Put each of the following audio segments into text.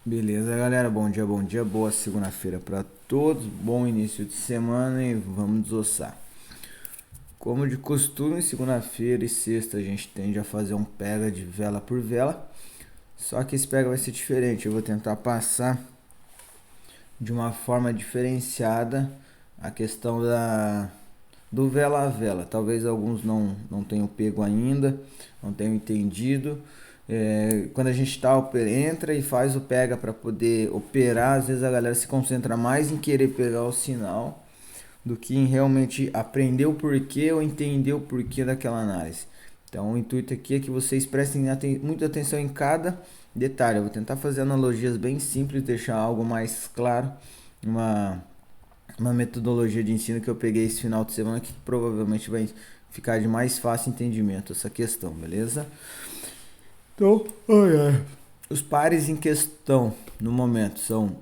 Beleza, galera? Bom dia, boa segunda-feira para todos, bom início de semana e vamos desossar. Como de costume, segunda-feira e sexta a gente tende a fazer um pega de vela por vela, só que esse pega vai ser diferente. Eu vou tentar passar de uma forma diferenciada a questão do vela a vela. Talvez alguns não tenham pego ainda, não tenham entendido. Quando a gente entra e faz o pega para poder operar, às vezes a galera se concentra mais em querer pegar o sinal do que em realmente aprender o porquê ou entender o porquê daquela análise. Então o intuito aqui é que vocês prestem muita atenção em cada detalhe. Eu vou tentar fazer analogias bem simples, deixar algo mais claro, uma metodologia de ensino que eu peguei esse final de semana que provavelmente vai ficar de mais fácil entendimento essa questão, beleza? Então, os pares em questão no momento são.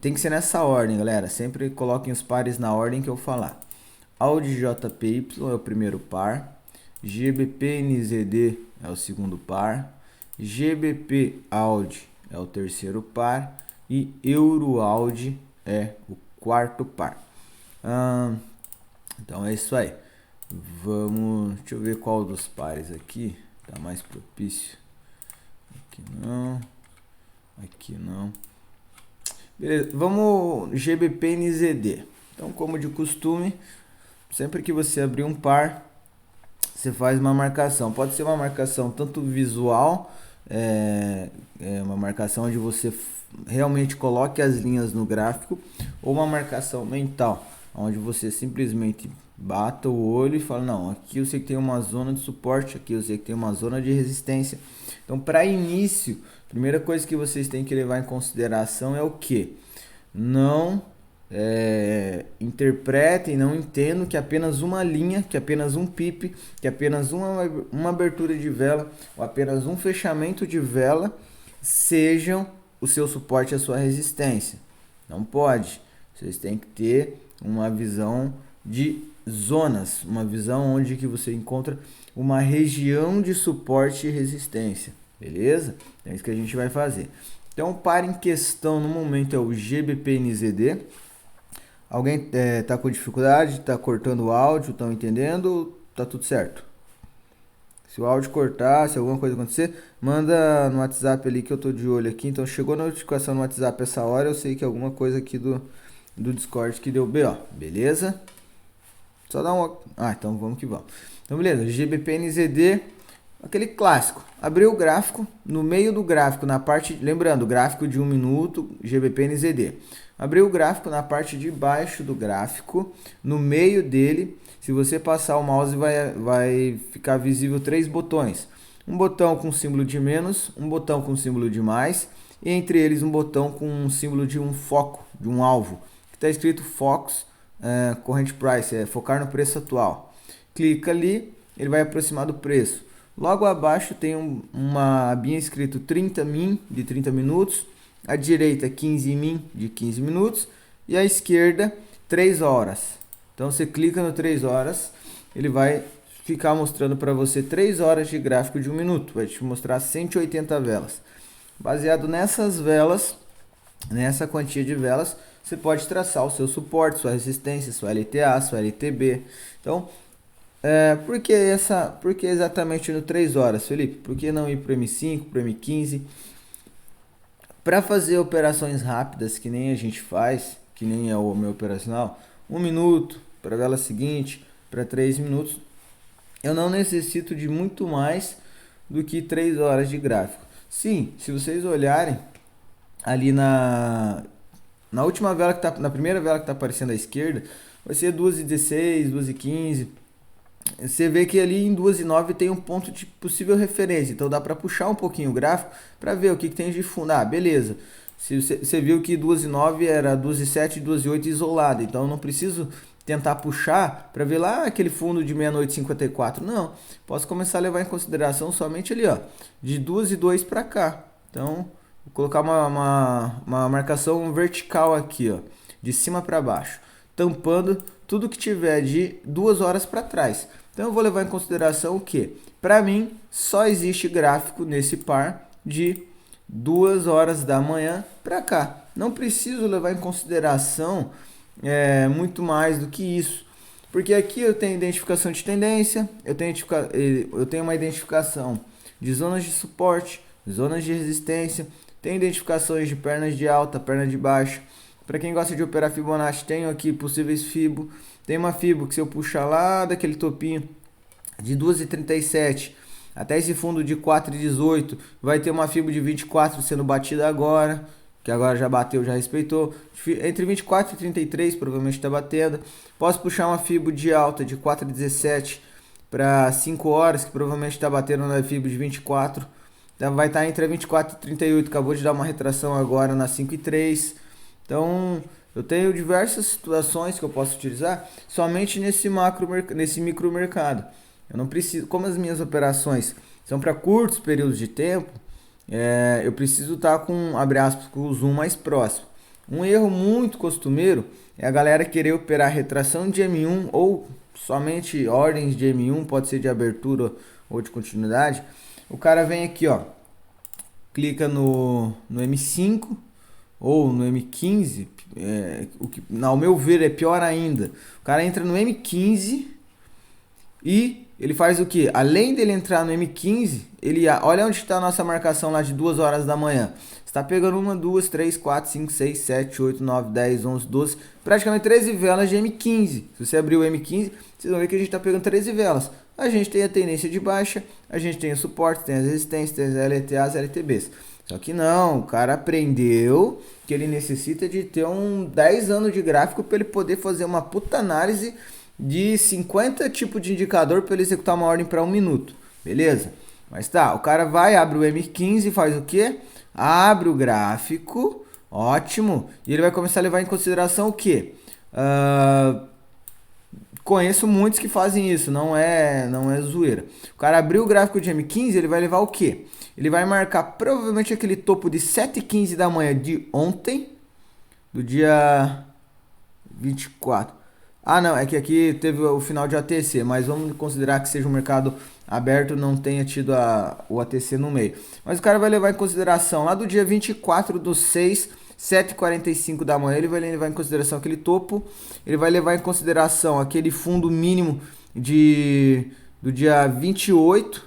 Tem que ser nessa ordem, galera. Sempre coloquem os pares na ordem que eu falar. Audi JPY é o primeiro par. GBP NZD é o segundo par. GBP Audi é o terceiro par. E Euro Audi é o quarto par. Então é isso aí. Deixa eu ver qual dos pares aqui tá mais propício. Aqui não. Aqui não. Beleza, vamos GBP NZD. Então, como de costume, sempre que você abrir um par, você faz uma marcação. Pode ser uma marcação tanto visual, uma marcação onde você realmente coloque as linhas no gráfico, ou uma marcação mental, onde você simplesmente bata o olho e fala, não, aqui eu sei que tem uma zona de suporte, aqui eu sei que tem uma zona de resistência. Então, para início, a primeira coisa que vocês têm que levar em consideração é o que? Não interpretem, não entendam que apenas uma linha, que apenas um pip, que apenas uma abertura de vela, ou apenas um fechamento de vela sejam o seu suporte e a sua resistência. Não pode. Vocês têm que ter uma visão de zonas, uma visão onde que você encontra uma região de suporte e resistência, beleza? É isso que a gente vai fazer. Então, o par em questão no momento é o GBP-NZD. Alguém tá com dificuldade? Tá cortando o áudio? Estão entendendo? Tá tudo certo? Se o áudio cortar, se alguma coisa acontecer, manda no WhatsApp ali que eu tô de olho aqui. Então, chegou a notificação no WhatsApp essa hora, eu sei que é alguma coisa aqui do Discord que deu BO, beleza? Só dá uma... então vamos que vamos. Então, beleza, GBP-NZD, aquele clássico. Abriu o gráfico, no meio do gráfico, na parte... Lembrando, gráfico de 1 minuto, GBP-NZD. Abriu o gráfico na parte de baixo do gráfico, no meio dele, se você passar o mouse vai ficar visível 3 botões. Um botão com símbolo de menos, um botão com símbolo de mais, e entre eles um botão com um símbolo de um foco, de um alvo, que está escrito Focus, Current Price, focar no preço atual. Clica ali, ele vai aproximar do preço. Logo abaixo tem uma abinha escrito 30 min de 30 minutos, à direita 15 min de 15 minutos e à esquerda 3 horas. Então você clica no 3 horas, ele vai ficar mostrando para você 3 horas de gráfico de 1 minuto, vai te mostrar 180 velas. Baseado nessas velas, nessa quantia de velas, você pode traçar o seu suporte, sua resistência, sua LTA, sua LTB. Então, por que exatamente no 3 horas, Felipe? Por que não ir para o M5, para o M15? Para fazer operações rápidas, que nem a gente faz, que nem é o meu operacional, 1 minuto para a vela seguinte, para 3 minutos, eu não necessito de muito mais do que 3 horas de gráfico. Sim, se vocês olharem ali na última vela que tá, na primeira vela que está aparecendo à esquerda, vai ser 2h16, 2h15. Você vê que ali em 2h09 tem um ponto de possível referência, então dá para puxar um pouquinho o gráfico para ver o que tem de fundo. Beleza. Se você viu que 2h09 era 2h07 e 2h08 isolado, então eu não preciso tentar puxar para ver lá aquele fundo de meia-noite 54. Não, posso começar a levar em consideração somente ali, ó, de 2h02 para cá. Então, vou colocar uma marcação vertical aqui, ó, de cima para baixo, tampando tudo que tiver de 2 horas para trás. Então eu vou levar em consideração o que? Para mim, só existe gráfico nesse par de 2 horas da manhã para cá. Não preciso levar em consideração muito mais do que isso. Porque aqui eu tenho identificação de tendência, eu tenho uma identificação de zonas de suporte, zonas de resistência, tenho identificações de pernas de alta, perna de baixa. Para quem gosta de operar Fibonacci, tenho aqui possíveis Fibo. Tem uma Fibo que se eu puxar lá daquele topinho de 2,37 até esse fundo de 4,18, vai ter uma Fibo de 24 sendo batida agora, que agora já bateu, já respeitou. Entre 24 e 33 provavelmente está batendo. Posso puxar uma Fibo de alta de 4,17 para 5 horas, que provavelmente está batendo na Fibo de 24. Então vai estar entre a 24 e 38, acabou de dar uma retração agora na 5,3. Então eu tenho diversas situações que eu posso utilizar somente nesse micro mercado. Eu não preciso, como as minhas operações são para curtos períodos de tempo, eu preciso estar com, abre aspas, com o zoom mais próximo. Um erro muito costumeiro é a galera querer operar retração de M1 ou somente ordens de M1, pode ser de abertura ou de continuidade. O cara vem aqui, ó, clica no M5 ou no M15, o que, ao meu ver, é pior ainda. O cara entra no M15 e ele faz o que? Além dele entrar no M15, olha onde está a nossa marcação lá de 2 horas da manhã. Está pegando 1, 2, 3, 4, 5, 6, 7, 8, 9, 10, 11, 12, praticamente 13 velas de M15. Se você abrir o M15, vocês vão ver que a gente está pegando 13 velas. A gente tem a tendência de baixa, a gente tem o suporte, tem as resistências, tem as LTAs, LTBs. Só que não, o cara aprendeu que ele necessita de ter 10 anos de gráfico para ele poder fazer uma puta análise de 50 tipos de indicador para ele executar uma ordem para 1 minuto. Beleza? Mas tá, o cara vai, abre o M15 e faz o quê? Abre o gráfico, ótimo, e ele vai começar a levar em consideração o quê? Conheço muitos que fazem isso, não é zoeira. O cara abriu o gráfico de M15, ele vai levar o quê? Ele vai marcar provavelmente aquele topo de 7h15 da manhã de ontem, do dia 24. Ah, não, é que aqui teve o final de ATC, mas vamos considerar que seja um mercado aberto, não tenha tido o ATC no meio. Mas o cara vai levar em consideração lá do dia 24/6, 7h45 da manhã, ele vai levar em consideração aquele topo, ele vai levar em consideração aquele fundo mínimo do dia 28,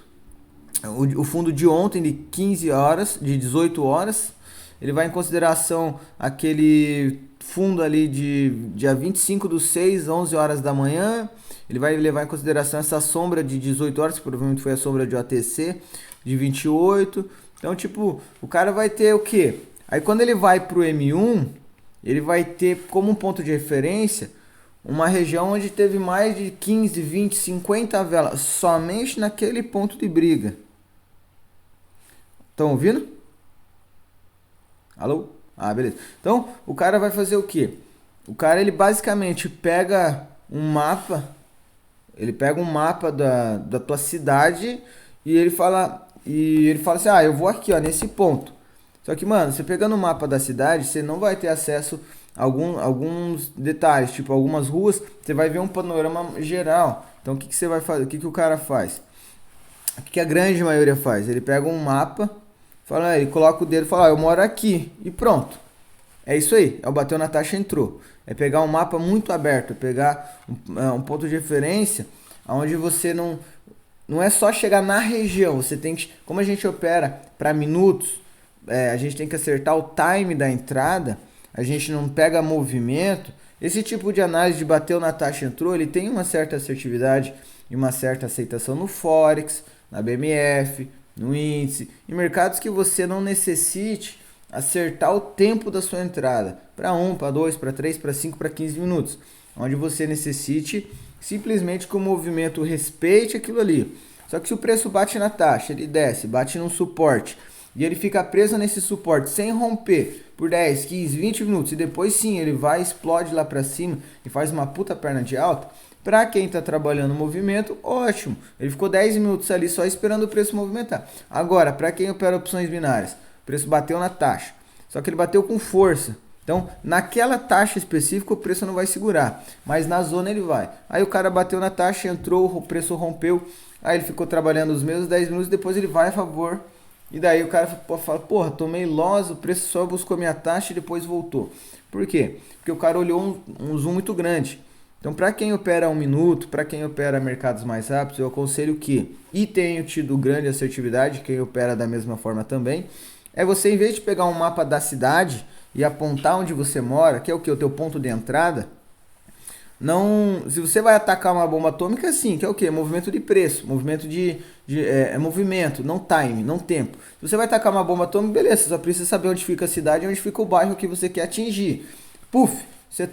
o fundo de ontem de 15 horas, de 18 horas, ele vai em consideração aquele fundo ali de dia 25/6, 11 horas da manhã. Ele vai levar em consideração essa sombra de 18 horas, que provavelmente foi a sombra de OTC, de 28. Então, tipo, o cara vai ter o quê? Aí quando ele vai pro M1, ele vai ter como um ponto de referência uma região onde teve mais de 15, 20, 50 velas, somente naquele ponto de briga. Estão ouvindo? Alô? Ah, beleza. Então, o cara vai fazer o quê? O cara, ele basicamente pega um mapa, da tua cidade e ele fala assim, eu vou aqui, ó, nesse ponto. Só que, mano, você pegando o mapa da cidade, você não vai ter acesso a alguns detalhes, tipo algumas ruas, você vai ver um panorama geral. Então, o que você vai fazer? O que o cara faz? O que a grande maioria faz? Ele pega um mapa, ele coloca o dedo e fala, eu moro aqui, e pronto. É isso aí, é o bateu na taxa, entrou. É pegar um mapa muito aberto, pegar um ponto de referência onde você não é só chegar na região, você tem que, como a gente opera para minutos, a gente tem que acertar o time da entrada, a gente não pega movimento. Esse tipo de análise de bateu na taxa, entrou, ele tem uma certa assertividade e uma certa aceitação no Forex, na BMF, no índice, em mercados que você não necessite acertar o tempo da sua entrada para 1, para 2, para 3, para 5, para 15 minutos, onde você necessite simplesmente que o movimento respeite aquilo ali. Só que se o preço bate na taxa, ele desce, bate num suporte e ele fica preso nesse suporte sem romper por 10, 15, 20 minutos e depois sim ele vai, explode lá para cima e faz uma puta perna de alta, para quem está trabalhando o movimento, ótimo. Ele ficou 10 minutos ali só esperando o preço movimentar. Agora, para quem opera opções binárias, o preço bateu na taxa, só que ele bateu com força. Então, naquela taxa específica, o preço não vai segurar, mas na zona ele vai. Aí o cara bateu na taxa, entrou, o preço rompeu, aí ele ficou trabalhando os mesmos 10 minutos, depois ele vai a favor E daí o cara fala, porra, tomei loss, o preço só buscou minha taxa e depois voltou. Por quê? Porque o cara olhou um zoom muito grande. Então, para quem opera 1 minuto, para quem opera mercados mais rápidos, eu aconselho que, e tenho tido grande assertividade, quem opera da mesma forma também, é você, em vez de pegar um mapa da cidade e apontar onde você mora, que é o que? O teu ponto de entrada, não, se você vai atacar uma bomba atômica, sim, que é o quê? Movimento de preço, movimento é movimento, não time, não tempo. Se você vai atacar uma bomba atômica, beleza, você só precisa saber onde fica a cidade e onde fica o bairro que você quer atingir. Puf, você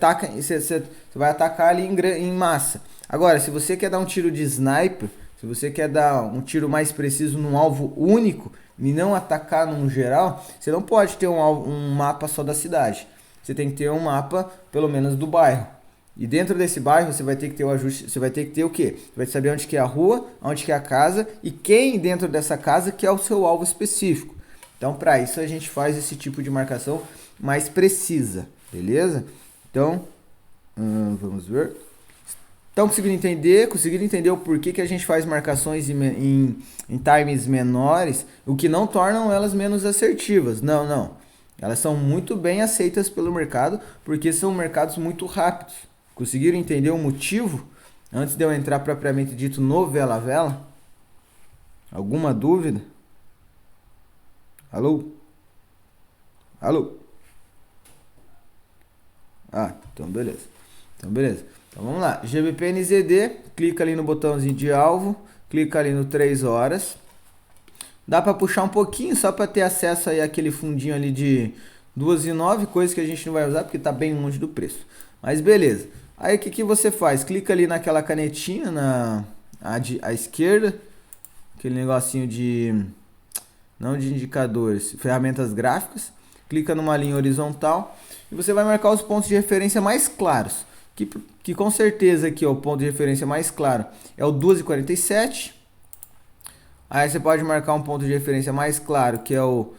vai atacar ali em massa. Agora, se você quer dar um tiro de sniper, se você quer dar um tiro mais preciso num alvo único e não atacar num geral, você não pode ter um mapa só da cidade. Você tem que ter um mapa, pelo menos, do bairro. E dentro desse bairro você vai ter que ter o ajuste, você vai ter que ter o quê? Você vai saber onde que é a rua, onde que é a casa e quem dentro dessa casa que é o seu alvo específico. Então, para isso a gente faz esse tipo de marcação mais precisa, beleza? Então, vamos ver. Estão conseguindo entender o porquê que a gente faz marcações em times menores, o que não tornam elas menos assertivas. Não, não. Elas são muito bem aceitas pelo mercado, porque são mercados muito rápidos. Conseguiram entender o motivo? Antes de eu entrar propriamente dito no vela a vela? Alguma dúvida? Alô? Alô? Ah, então beleza. Então vamos lá. GBP-NZD, clica ali no botãozinho de alvo, clica ali no 3 horas. Dá para puxar um pouquinho só para ter acesso aí àquele fundinho ali de 2,09, coisa que a gente não vai usar porque tá bem longe do preço. Mas beleza. Aí o que você faz? Clica ali naquela canetinha à esquerda, aquele negocinho não de indicadores, ferramentas gráficas. Clica numa linha horizontal e você vai marcar os pontos de referência mais claros. Que com certeza aqui, ó, o ponto de referência mais claro é o 2,47. Aí você pode marcar um ponto de referência mais claro, que é o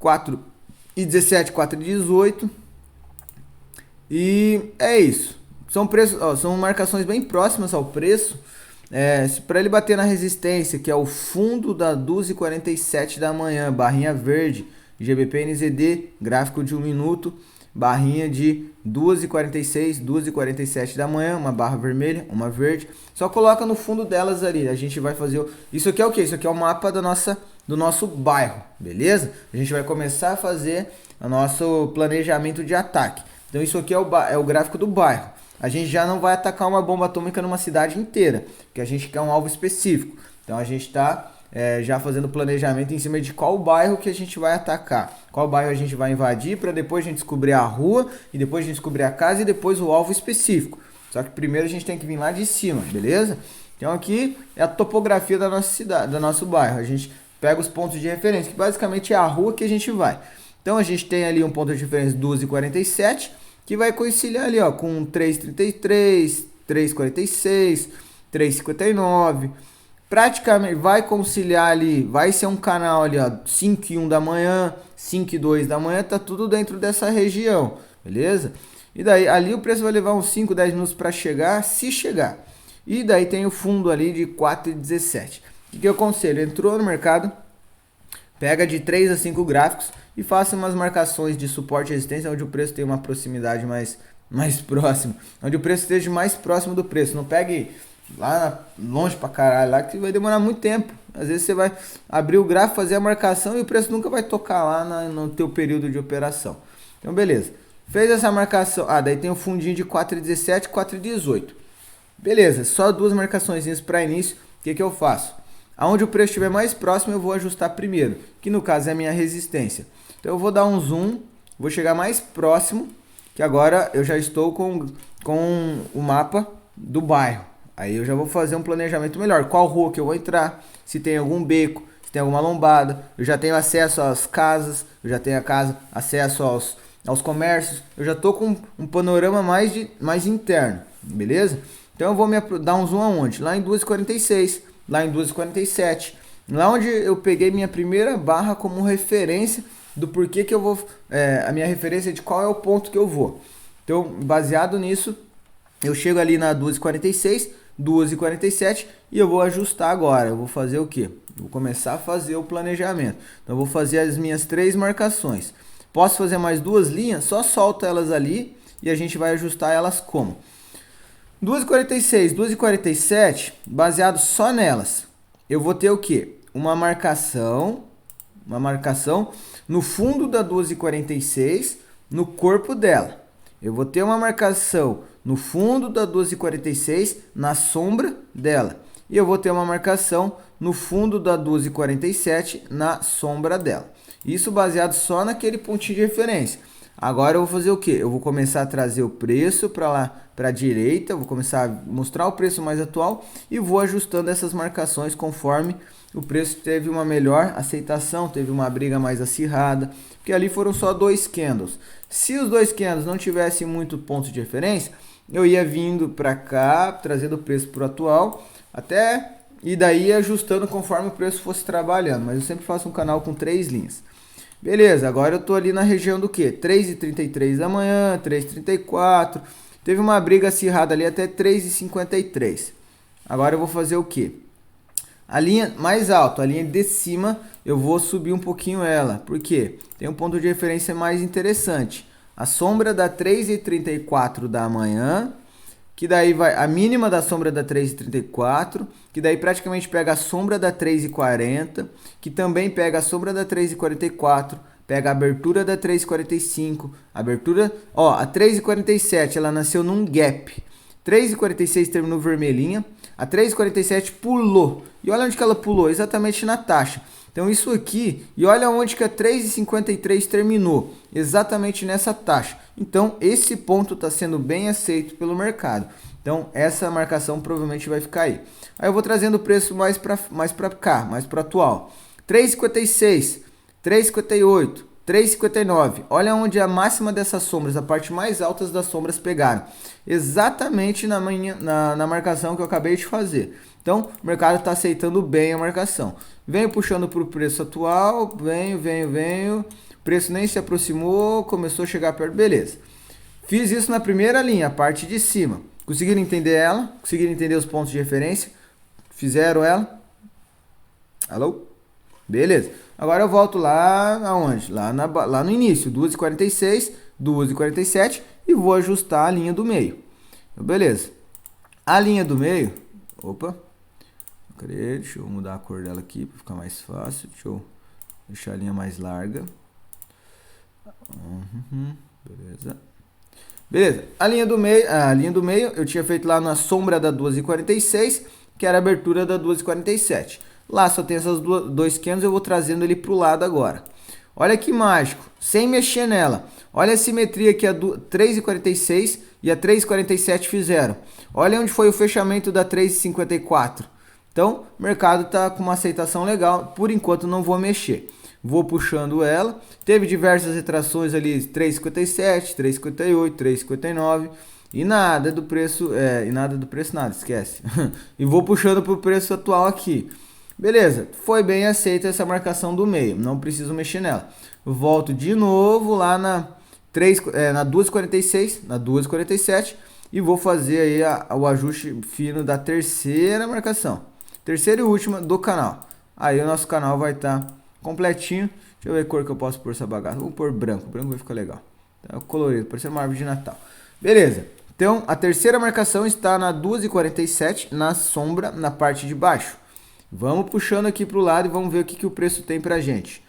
4,17, 4,18. E é isso. São preços, ó, são marcações bem próximas ao preço. Para ele bater na resistência, que é o fundo da 12h47 da manhã, barrinha verde, GBP-NZD, gráfico de 1 minuto, barrinha de 2h46, 2h47 da manhã, uma barra vermelha, uma verde. Só coloca no fundo delas ali. A gente vai fazer. Isso aqui é o que? Isso aqui é o mapa do nosso bairro, beleza? A gente vai começar a fazer o nosso planejamento de ataque. Então isso aqui é o gráfico do bairro. A gente já não vai atacar uma bomba atômica numa cidade inteira, porque a gente quer um alvo específico. Então a gente está já fazendo planejamento em cima de qual bairro que a gente vai atacar, qual bairro a gente vai invadir, para depois a gente descobrir a rua, e depois a gente descobrir a casa e depois o alvo específico. Só que primeiro a gente tem que vir lá de cima, beleza? Então aqui é a topografia da nossa cidade, do nosso bairro. A gente pega os pontos de referência, que basicamente é a rua que a gente vai. Então a gente tem ali um ponto de referência 12h47, que vai conciliar ali, ó, com 3,33, 3,46, 3,59. Praticamente vai conciliar ali, vai ser um canal ali, ó, 5:01 da manhã, 5:02 da manhã, tá tudo dentro dessa região, beleza? E daí ali o preço vai levar uns 5, 10 minutos para chegar, se chegar. E daí tem o fundo ali de 4,17. O que eu aconselho? Entrou no mercado, pega de 3 a 5 gráficos e faça umas marcações de suporte e resistência onde o preço tem uma proximidade mais próxima, onde o preço esteja mais próximo do preço. Não pegue lá longe pra caralho, lá que vai demorar muito tempo. Às vezes você vai abrir o gráfico, fazer a marcação e o preço nunca vai tocar lá no teu período de operação. Então beleza, fez essa marcação, daí tem o fundinho de 4,17, 4,18. Beleza, só duas marcações para início. O que eu faço? Aonde o preço estiver mais próximo eu vou ajustar primeiro, que no caso é a minha resistência. Então eu vou dar um zoom, vou chegar mais próximo, que agora eu já estou com o mapa do bairro. Aí eu já vou fazer um planejamento melhor. Qual rua que eu vou entrar, se tem algum beco, se tem alguma lombada. Eu já tenho acesso às casas, eu já tenho acesso aos comércios. Eu já estou com um panorama mais interno, beleza? Então eu vou dar um zoom aonde? Lá em 2,46, lá em 2,47. Lá onde eu peguei minha primeira barra como referência do porquê que eu vou... a minha referência de qual é o ponto que eu vou. Então, baseado nisso, eu chego ali na 2,46, 2,47 e eu vou ajustar agora. Eu vou fazer o quê? Vou começar a fazer o planejamento. Então, eu vou fazer as minhas 3 marcações. Posso fazer mais 2 linhas? Só solta elas ali e a gente vai ajustar elas como? 2h46, 2h47, baseado só nelas, eu vou ter o quê? Uma marcação no fundo da 2h46, no corpo dela. Eu vou ter uma marcação no fundo da 2h46, na sombra dela. E eu vou ter uma marcação no fundo da 2h47, na sombra dela. Isso baseado só naquele pontinho de referência. Agora eu vou fazer o quê? Eu vou começar a trazer o preço para lá, para a direita, vou começar a mostrar o preço mais atual e vou ajustando essas marcações conforme o preço teve uma melhor aceitação, teve uma briga mais acirrada, porque ali foram só 2 candles. Se os 2 candles não tivessem muito ponto de referência, eu ia vindo para cá, trazendo o preço para o atual, até e daí ajustando conforme o preço fosse trabalhando, mas eu sempre faço um canal com 3 linhas. Beleza, agora eu tô ali na região do que? 3h33 da manhã, 3h34. Teve uma briga acirrada ali até 3h53. Agora eu vou fazer o que? A linha mais alta, a linha de cima, eu vou subir um pouquinho ela. Por quê? Tem um ponto de referência mais interessante. A sombra da 3h34 da manhã, que daí vai a mínima da sombra da 3h34, que daí praticamente pega a sombra da 3h40, que também pega a sombra da 3h44, pega a abertura da 3h45, abertura, ó, a 3h47 ela nasceu num gap, 3h46 terminou vermelhinha, a 3h47 pulou, e olha onde que ela pulou, exatamente na taxa. Então isso aqui, e olha onde que a 3h53 terminou, exatamente nessa taxa. Então esse ponto está sendo bem aceito pelo mercado. Então essa marcação provavelmente vai ficar aí. Aí eu vou trazendo o preço mais para cá, mais para atual. 3h56, 3h58, 3h59. Olha onde a máxima dessas sombras, a parte mais alta das sombras pegaram. Exatamente na marcação que eu acabei de fazer. Então, o mercado está aceitando bem a marcação. Venho puxando para o preço atual, venho. O preço nem se aproximou, começou a chegar perto, beleza. Fiz isso na primeira linha, a parte de cima. Conseguiram entender ela? Conseguiram entender os pontos de referência? Fizeram ela? Alô? Beleza. Agora eu volto lá aonde? Lá no início, 2h46, 2h47 e vou ajustar a linha do meio. Então, beleza. A linha do meio, opa, deixa eu mudar a cor dela aqui para ficar mais fácil. Deixa eu deixar a linha mais larga. Beleza. A linha do meio eu tinha feito lá na sombra da 2h46, que era a abertura da 2h47. Lá só tem essas 2 candles, eu vou trazendo ele para o lado agora. Olha que mágico, sem mexer nela. Olha a simetria que a 3h46 e a 3h47 fizeram. Olha onde foi o fechamento da 3h54. Então, o mercado está com uma aceitação legal. Por enquanto, não vou mexer. Vou puxando ela. Teve diversas retrações ali, 3h57, 3h58, 3h59. E nada do preço, nada, esquece. E vou puxando para o preço atual aqui. Beleza, foi bem aceita essa marcação do meio, não preciso mexer nela. Volto de novo lá na 2h46, na 2h47 e vou fazer aí o ajuste fino da terceira marcação. Terceira e última do canal. Aí o nosso canal vai estar completinho. Deixa eu ver a cor que eu posso pôr essa bagaça. Vou pôr branco, branco vai ficar legal. Tá colorido, parece uma árvore de Natal. Beleza, então a terceira marcação está na 2h47, na sombra, na parte de baixo. Vamos puxando aqui para o lado e vamos ver o que o preço tem para a gente.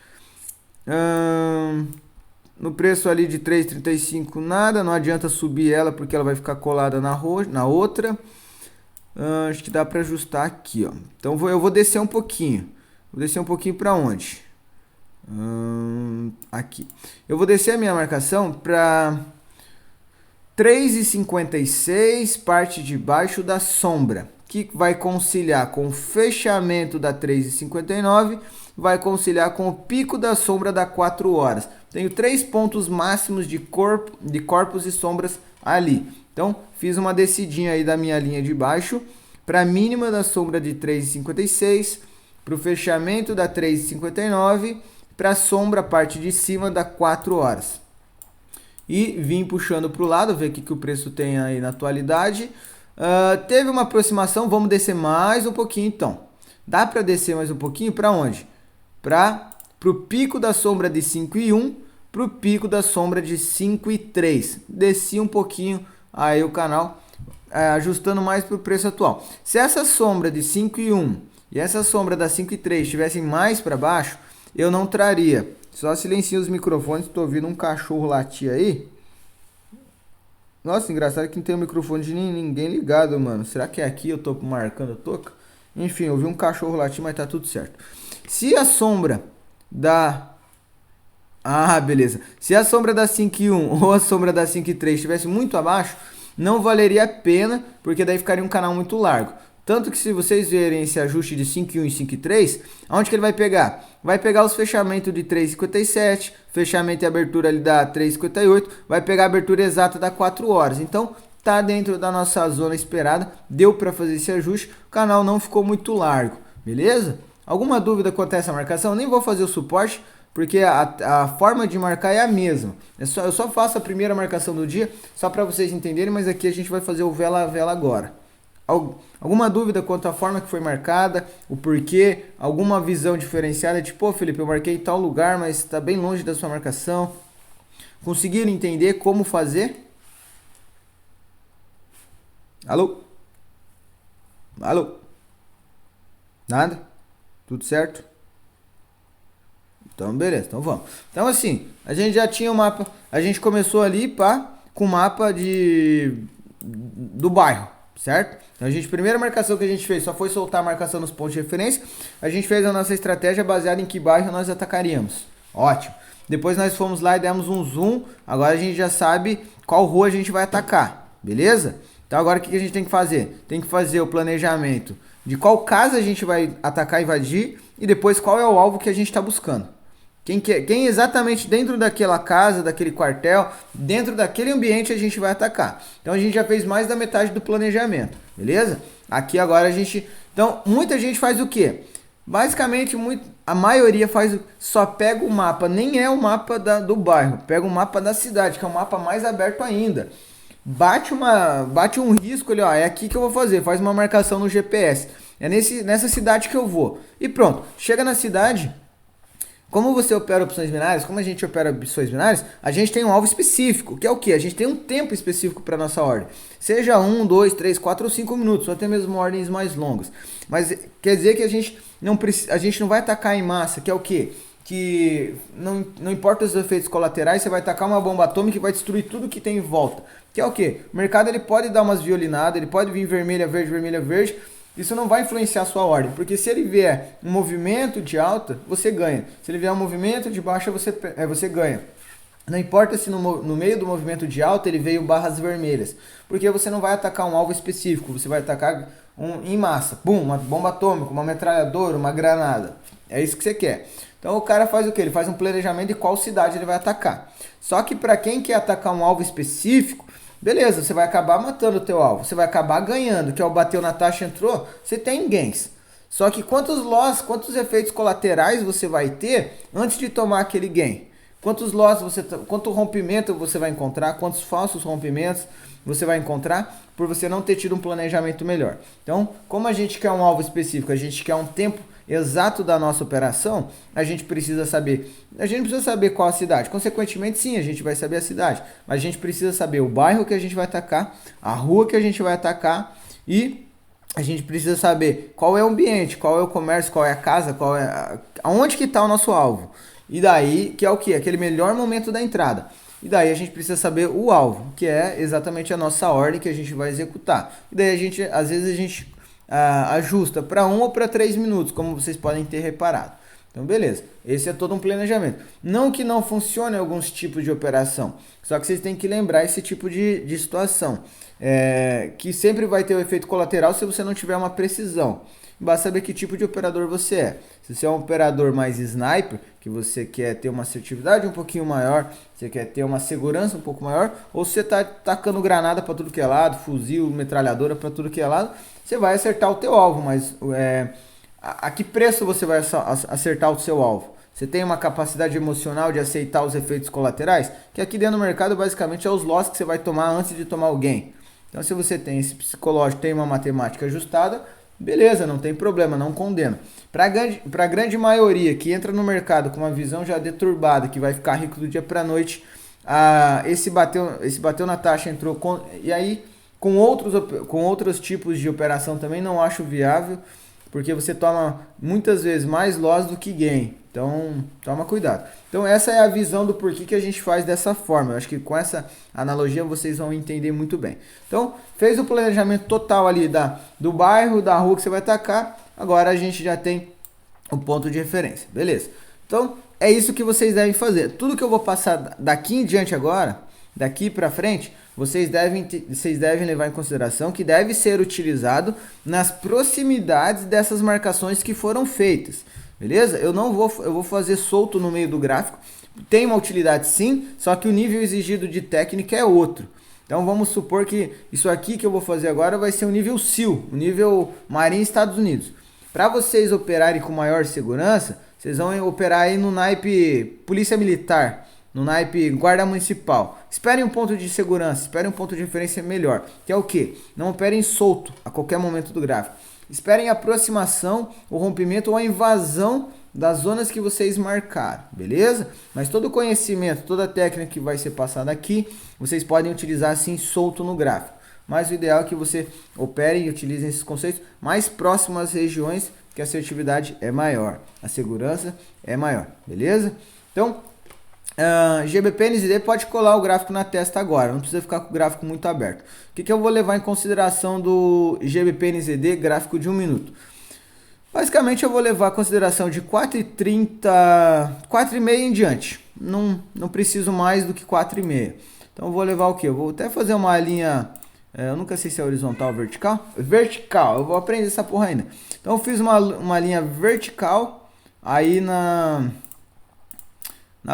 No preço ali de 3,35 nada, não adianta subir ela porque ela vai ficar colada na outra. Acho que dá para ajustar aqui, ó. Então eu vou descer um pouquinho. Vou descer um pouquinho para onde? Aqui. Eu vou descer a minha marcação para 3,56, parte de baixo da sombra, que vai conciliar com o fechamento da 3,59, vai conciliar com o pico da sombra da 4 horas. Tenho 3 pontos máximos de corpos e sombras ali. Então, fiz uma descidinha aí da minha linha de baixo para a mínima da sombra de 3,56, para o fechamento da 3,59, para a sombra, a parte de cima da 4 horas. E vim puxando para o lado, ver o que o preço tem aí na atualidade. Teve uma aproximação, vamos descer mais um pouquinho então. Dá para descer mais um pouquinho para onde? Para o pico da sombra de 5,1 para o pico da sombra de 5,3. Desci um pouquinho aí o canal, ajustando mais para o preço atual. Se essa sombra de 5,1 e essa sombra da 5,3 estivessem mais para baixo, eu não traria. Só silencio os microfones, estou ouvindo um cachorro latir aí. Nossa, engraçado que não tem o microfone de ninguém ligado, mano. Será que é aqui eu tô marcando a toca? Enfim, eu vi um cachorro latir, mas tá tudo certo. Se a sombra da... Ah, beleza. Se a sombra da 5,1 ou a sombra da 5,3 estivesse muito abaixo, não valeria a pena, porque daí ficaria um canal muito largo. Tanto que se vocês verem esse ajuste de 5,1 e 5,3, aonde que ele vai pegar? Vai pegar os fechamentos de 3,57, fechamento e abertura ali da 3,58, vai pegar a abertura exata da 4 horas. Então, tá dentro da nossa zona esperada, deu para fazer esse ajuste, o canal não ficou muito largo, beleza? Alguma dúvida quanto a essa marcação? Nem vou fazer o suporte, porque a forma de marcar é a mesma. Eu só faço a primeira marcação do dia, só para vocês entenderem, mas aqui a gente vai fazer o vela a vela agora. Alguma dúvida quanto à forma que foi marcada, o porquê, alguma visão diferenciada, tipo, pô, Felipe, eu marquei em tal lugar, mas está bem longe da sua marcação. Conseguiram entender como fazer? Alô? Alô? Nada? Tudo certo? Então, beleza, então vamos. Então, assim, a gente já tinha o mapa, a gente começou ali, com o mapa do bairro, certo? Então, primeira marcação que a gente fez só foi soltar a marcação nos pontos de referência. A gente fez a nossa estratégia baseada em que bairro nós atacaríamos. Ótimo. Depois nós fomos lá e demos um zoom. Agora a gente já sabe qual rua a gente vai atacar, beleza? Então, agora o que a gente tem que fazer? Tem que fazer o planejamento de qual casa a gente vai atacar e invadir e depois qual é o alvo que a gente está buscando. Quem exatamente dentro daquela casa, daquele quartel, dentro daquele ambiente a gente vai atacar. Então a gente já fez mais da metade do planejamento, beleza? Aqui agora a gente... Então muita gente faz o quê? Basicamente a maioria só pega o mapa, nem é o mapa do bairro, pega o mapa da cidade, que é um mapa mais aberto ainda. Bate um risco ali, ó, é aqui que eu vou fazer, faz uma marcação no GPS. É nessa cidade que eu vou. E pronto, chega na cidade... Como você opera opções binárias, como a gente opera opções binárias, a gente tem um alvo específico, que é o que? A gente tem um tempo específico para nossa ordem. Seja 1, 2, 3, 4 ou 5 minutos, ou até mesmo ordens mais longas. Mas quer dizer que a gente não vai atacar em massa, que é o que? Que não importa os efeitos colaterais, você vai atacar uma bomba atômica e vai destruir tudo que tem em volta. Que é o que? O mercado ele pode dar umas violinadas, ele pode vir vermelha, verde. Isso não vai influenciar a sua ordem, porque se ele vier um movimento de alta, você ganha. Se ele vier um movimento de baixa, você ganha. Não importa se no meio do movimento de alta ele veio barras vermelhas, porque você não vai atacar um alvo específico, você vai atacar em massa. Bum, uma bomba atômica, uma metralhadora, uma granada. É isso que você quer. Então o cara faz o quê? Ele faz um planejamento de qual cidade ele vai atacar. Só que para quem quer atacar um alvo específico, beleza, você vai acabar matando o teu alvo, você vai acabar ganhando, que é o bateu na taxa, entrou, você tem gains. Só que quantos loss, quantos efeitos colaterais você vai ter antes de tomar aquele gain? Quantos loss quanto rompimento você vai encontrar, quantos falsos rompimentos você vai encontrar por você não ter tido um planejamento melhor. Então, como a gente quer um alvo específico, a gente quer um tempo exato da nossa operação, a gente precisa saber qual a cidade. Consequentemente, sim, a gente vai saber a cidade, mas a gente precisa saber o bairro que a gente vai atacar, a rua que a gente vai atacar e a gente precisa saber qual é o ambiente, qual é o comércio, qual é a casa, aonde que está o nosso alvo. E daí, que é o que? Aquele melhor momento da entrada. E daí a gente precisa saber o alvo, que é exatamente a nossa ordem que a gente vai executar. E daí às vezes a gente ajusta para 1 ou para 3 minutos, como vocês podem ter reparado. Então, beleza. Esse é todo um planejamento. Não que não funcione alguns tipos de operação, só que vocês têm que lembrar esse tipo de situação. Que sempre vai ter o efeito colateral se você não tiver uma precisão. Basta saber que tipo de operador você é. Se você é um operador mais sniper, que você quer ter uma assertividade um pouquinho maior, você quer ter uma segurança um pouco maior, ou se você está tacando granada para tudo que é lado, fuzil, metralhadora para tudo que é lado, você vai acertar o teu alvo, mas a que preço você vai acertar o seu alvo? Você tem uma capacidade emocional de aceitar os efeitos colaterais? Que aqui dentro do mercado basicamente é os loss que você vai tomar antes de tomar o gain. Então se você tem esse psicológico, tem uma matemática ajustada, beleza, não tem problema, não condeno. Para a grande maioria que entra no mercado com uma visão já deturbada, que vai ficar rico do dia para a noite, esse bateu na taxa, entrou e aí com outros tipos de operação também não acho viável, porque você toma muitas vezes mais loss do que gain. Então, toma cuidado. Então, essa é a visão do porquê que a gente faz dessa forma. Eu acho que com essa analogia vocês vão entender muito bem. Então, fez o planejamento total ali do bairro, da rua que você vai atacar. Agora a gente já tem o ponto de referência. Beleza? Então, é isso que vocês devem fazer. Tudo que eu vou passar daqui em diante agora, daqui para frente, vocês devem levar em consideração que deve ser utilizado nas proximidades dessas marcações que foram feitas. Beleza? Eu vou fazer solto no meio do gráfico. Tem uma utilidade sim, só que o nível exigido de técnica é outro. Então vamos supor que isso aqui que eu vou fazer agora vai ser o nível SEAL, o nível Marinha Estados Unidos. Para vocês operarem com maior segurança, vocês vão operar aí no naipe Polícia Militar, no naipe Guarda Municipal. Esperem um ponto de segurança, esperem um ponto de referência melhor, que é o quê? Não operem solto a qualquer momento do gráfico. Esperem a aproximação, o rompimento ou a invasão das zonas que vocês marcaram, beleza? Mas todo o conhecimento, toda a técnica que vai ser passada aqui, vocês podem utilizar assim solto no gráfico. Mas o ideal é que você opere e utilize esses conceitos mais próximos às regiões que a assertividade é maior, a segurança é maior, beleza? Então, GBP NZD pode colar o gráfico na testa agora, não precisa ficar com o gráfico muito aberto. O que eu vou levar em consideração do GBP NZD gráfico de 1 minuto? Basicamente eu vou levar a consideração de 4,30, 4,5 em diante. Não preciso mais do que 4,5. Então eu vou levar o que? Eu vou até fazer uma linha, eu nunca sei se é horizontal ou vertical. Vertical, eu vou aprender essa porra ainda. Então eu fiz uma linha vertical aí na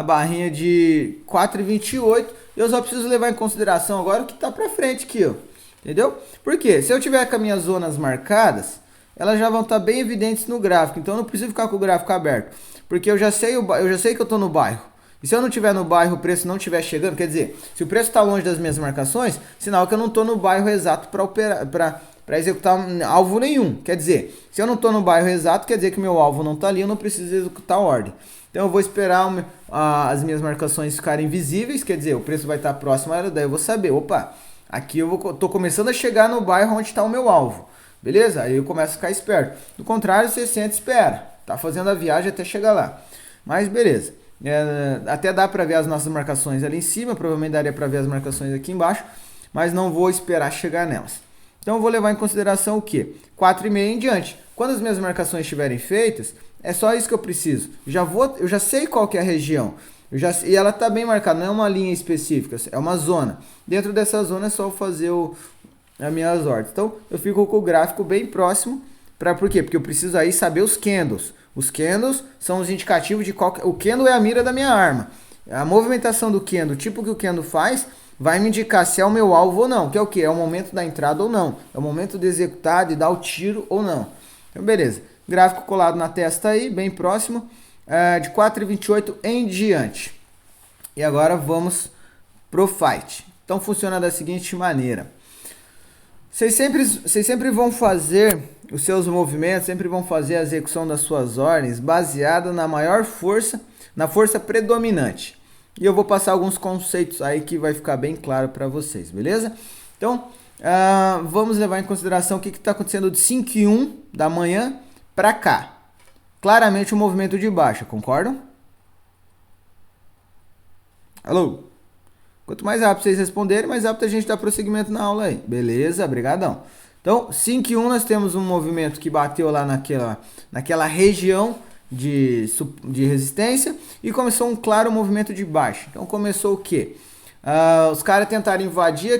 barrinha de 4,28. Eu só preciso levar em consideração agora o que está para frente aqui, ó. Entendeu? Por quê? Se eu tiver com as minhas zonas marcadas, elas já vão estar bem evidentes no gráfico. Então eu não preciso ficar com o gráfico aberto, porque eu já sei que eu estou no bairro. E se eu não estiver no bairro, o preço não estiver chegando, quer dizer, se o preço está longe das minhas marcações, sinal que eu não estou no bairro exato para executar alvo nenhum. Quer dizer, se eu não estou no bairro exato, quer dizer que meu alvo não está ali, eu não preciso executar a ordem. Então eu vou esperar as minhas marcações ficarem visíveis, quer dizer, o preço vai estar próximo a ela, daí eu vou saber, opa, aqui eu tô começando a chegar no bairro onde está o meu alvo, beleza? Aí eu começo a ficar esperto. Do contrário, você senta e espera, tá fazendo a viagem até chegar lá. Mas beleza, até dá para ver as nossas marcações ali em cima, provavelmente daria para ver as marcações aqui embaixo, mas não vou esperar chegar nelas. Então eu vou levar em consideração o quê? 4,5 em diante. Quando as minhas marcações estiverem feitas, é só isso que eu preciso. Eu já sei qual que é a região. E ela está bem marcada, não é uma linha específica, é uma zona. Dentro dessa zona é só eu fazer as minhas ordens. Então eu fico com o gráfico bem próximo. Por quê? Porque eu preciso aí saber os candles. Os candles são os indicativos de qual. O candle é a mira da minha arma. A movimentação do candle, o tipo que o candle faz, vai me indicar se é o meu alvo ou não. Que é o quê? É o momento da entrada ou não. É o momento de executar, de dar o tiro ou não. Então beleza. Gráfico colado na testa aí, bem próximo, de 4,28 em diante. E agora vamos pro fight. Então funciona da seguinte maneira. Vocês sempre vão fazer os seus movimentos, sempre vão fazer a execução das suas ordens baseada na maior força, na força predominante. E eu vou passar alguns conceitos aí que vai ficar bem claro para vocês, beleza? Então, vamos levar em consideração o que está acontecendo de 5:01 da manhã para cá. Claramente um movimento de baixa, concordam? Alô? Quanto mais rápido vocês responderem, mais rápido a gente dá prosseguimento na aula aí. Beleza? Brigadão. Então, 5:01 nós temos um movimento que bateu lá naquela região de resistência e começou um claro movimento de baixa. Então começou o quê? Os caras tentaram invadir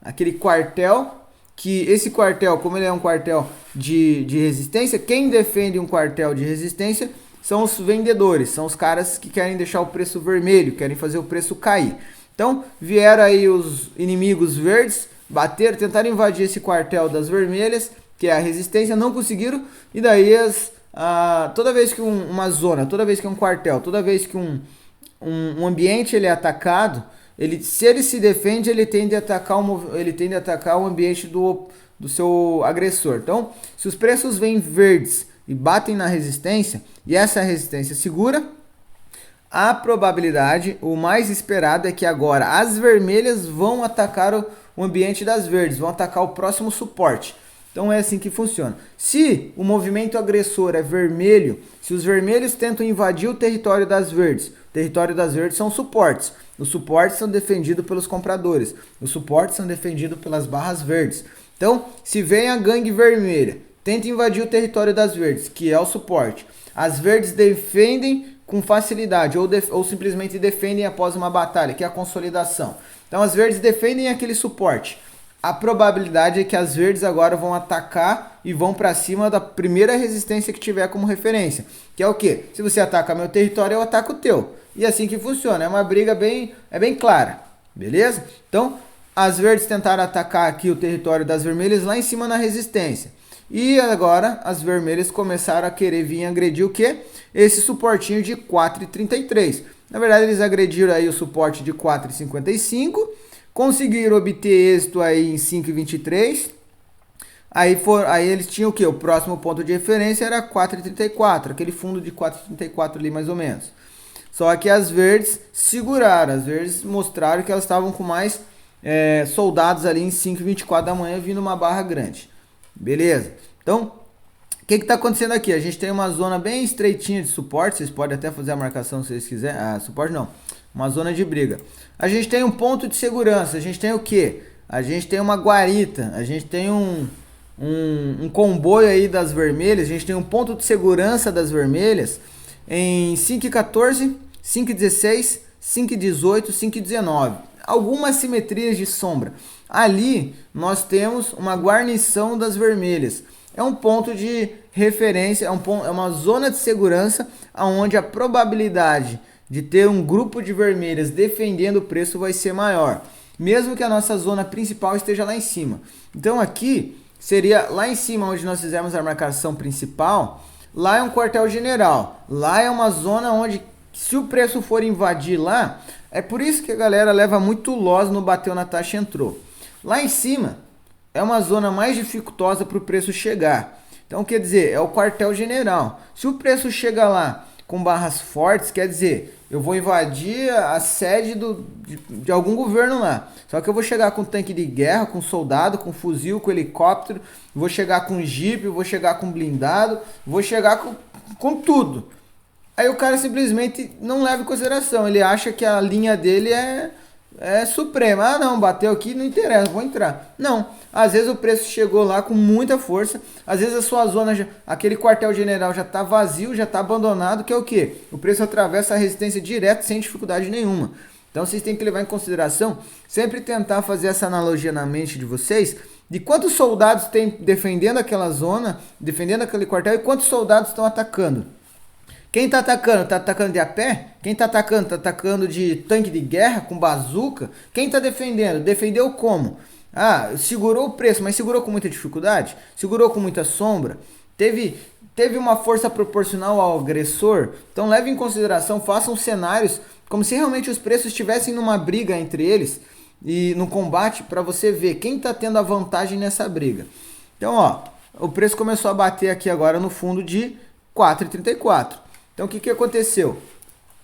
aquele quartel, que esse quartel, como ele é um quartel de resistência, quem defende um quartel de resistência são os vendedores, são os caras que querem deixar o preço vermelho, querem fazer o preço cair. Então vieram aí os inimigos verdes, tentaram invadir esse quartel das vermelhas, que é a resistência, não conseguiram, e daí toda vez que uma zona, toda vez que um quartel, toda vez que um ambiente ele é atacado, se ele se defende, ele tende a atacar o ambiente do seu agressor. Então, se os preços vêm verdes e batem na resistência, e essa resistência segura, a probabilidade, o mais esperado é que agora as vermelhas vão atacar o ambiente das verdes, vão atacar o próximo suporte. Então é assim que funciona. Se o movimento agressor é vermelho, se os vermelhos tentam invadir o território das verdes, o território das verdes são suportes. Os suportes são defendidos pelos compradores. Os suportes são defendidos pelas barras verdes. Então, se vem a gangue vermelha, tenta invadir o território das verdes, que é o suporte. As verdes defendem com facilidade ou simplesmente defendem após uma batalha, que é a consolidação. Então, as verdes defendem aquele suporte. A probabilidade é que as verdes agora vão atacar e vão para cima da primeira resistência que tiver como referência. Que é o quê? Se você ataca meu território, eu ataco o teu. E é assim que funciona. É uma briga bem clara. Beleza? Então, as verdes tentaram atacar aqui o território das vermelhas lá em cima na resistência. E agora as vermelhas começaram a querer vir agredir o quê? Esse suportinho de 4,33. Na verdade, eles agrediram aí o suporte de 4,55. Conseguiram obter êxito aí em 5,23. Aí eles tinham o quê? O próximo ponto de referência era 4,34. Aquele fundo de 4,34 ali mais ou menos. Só que as verdes seguraram. As verdes mostraram que elas estavam com mais soldados ali em 5,24 da manhã vindo uma barra grande. Beleza? Então, o que está acontecendo aqui? A gente tem uma zona bem estreitinha de suporte. Vocês podem até fazer a marcação se vocês quiserem. Ah, suporte não. Uma zona de briga. A gente tem um ponto de segurança. A gente tem o quê? A gente tem uma guarita. A gente tem um comboio aí das vermelhas. A gente tem um ponto de segurança das vermelhas em 5,14, 5,16, 5,18, 5,19. Algumas simetrias de sombra. Ali nós temos uma guarnição das vermelhas. É um ponto de referência, é uma zona de segurança onde a probabilidade de ter um grupo de vermelhas defendendo o preço vai ser maior, mesmo que a nossa zona principal esteja lá em cima. Então aqui seria lá em cima onde nós fizemos a marcação principal, lá é um quartel-general, lá é uma zona onde se o preço for invadir lá, é por isso que a galera leva muito loss no bateu na taxa entrou. Lá em cima é uma zona mais dificultosa para o preço chegar. Então quer dizer, é o quartel-general. Se o preço chega lá com barras fortes, quer dizer, eu vou invadir a sede de algum governo lá. Só que eu vou chegar com tanque de guerra, com soldado, com fuzil, com helicóptero, vou chegar com jipe, vou chegar com blindado, vou chegar com tudo. Aí o cara simplesmente não leva em consideração, ele acha que a linha dele é suprema. Ah não, bateu aqui, não interessa, vou entrar. Não, às vezes o preço chegou lá com muita força, às vezes a sua zona, aquele quartel-general já está vazio, já está abandonado, que é o quê? O preço atravessa a resistência direto sem dificuldade nenhuma. Então vocês têm que levar em consideração, sempre tentar fazer essa analogia na mente de vocês, de quantos soldados tem defendendo aquela zona, defendendo aquele quartel e quantos soldados estão atacando. Quem está atacando? Está atacando de a pé? Quem está atacando? Está atacando de tanque de guerra, com bazuca? Quem está defendendo? Defendeu como? Ah, segurou o preço, mas segurou com muita dificuldade? Segurou com muita sombra? Teve uma força proporcional ao agressor? Então leve em consideração, façam cenários como se realmente os preços estivessem numa briga entre eles e no combate para você ver quem está tendo a vantagem nessa briga. Então, ó, o preço começou a bater aqui agora no fundo de 4,34. Então, o que aconteceu?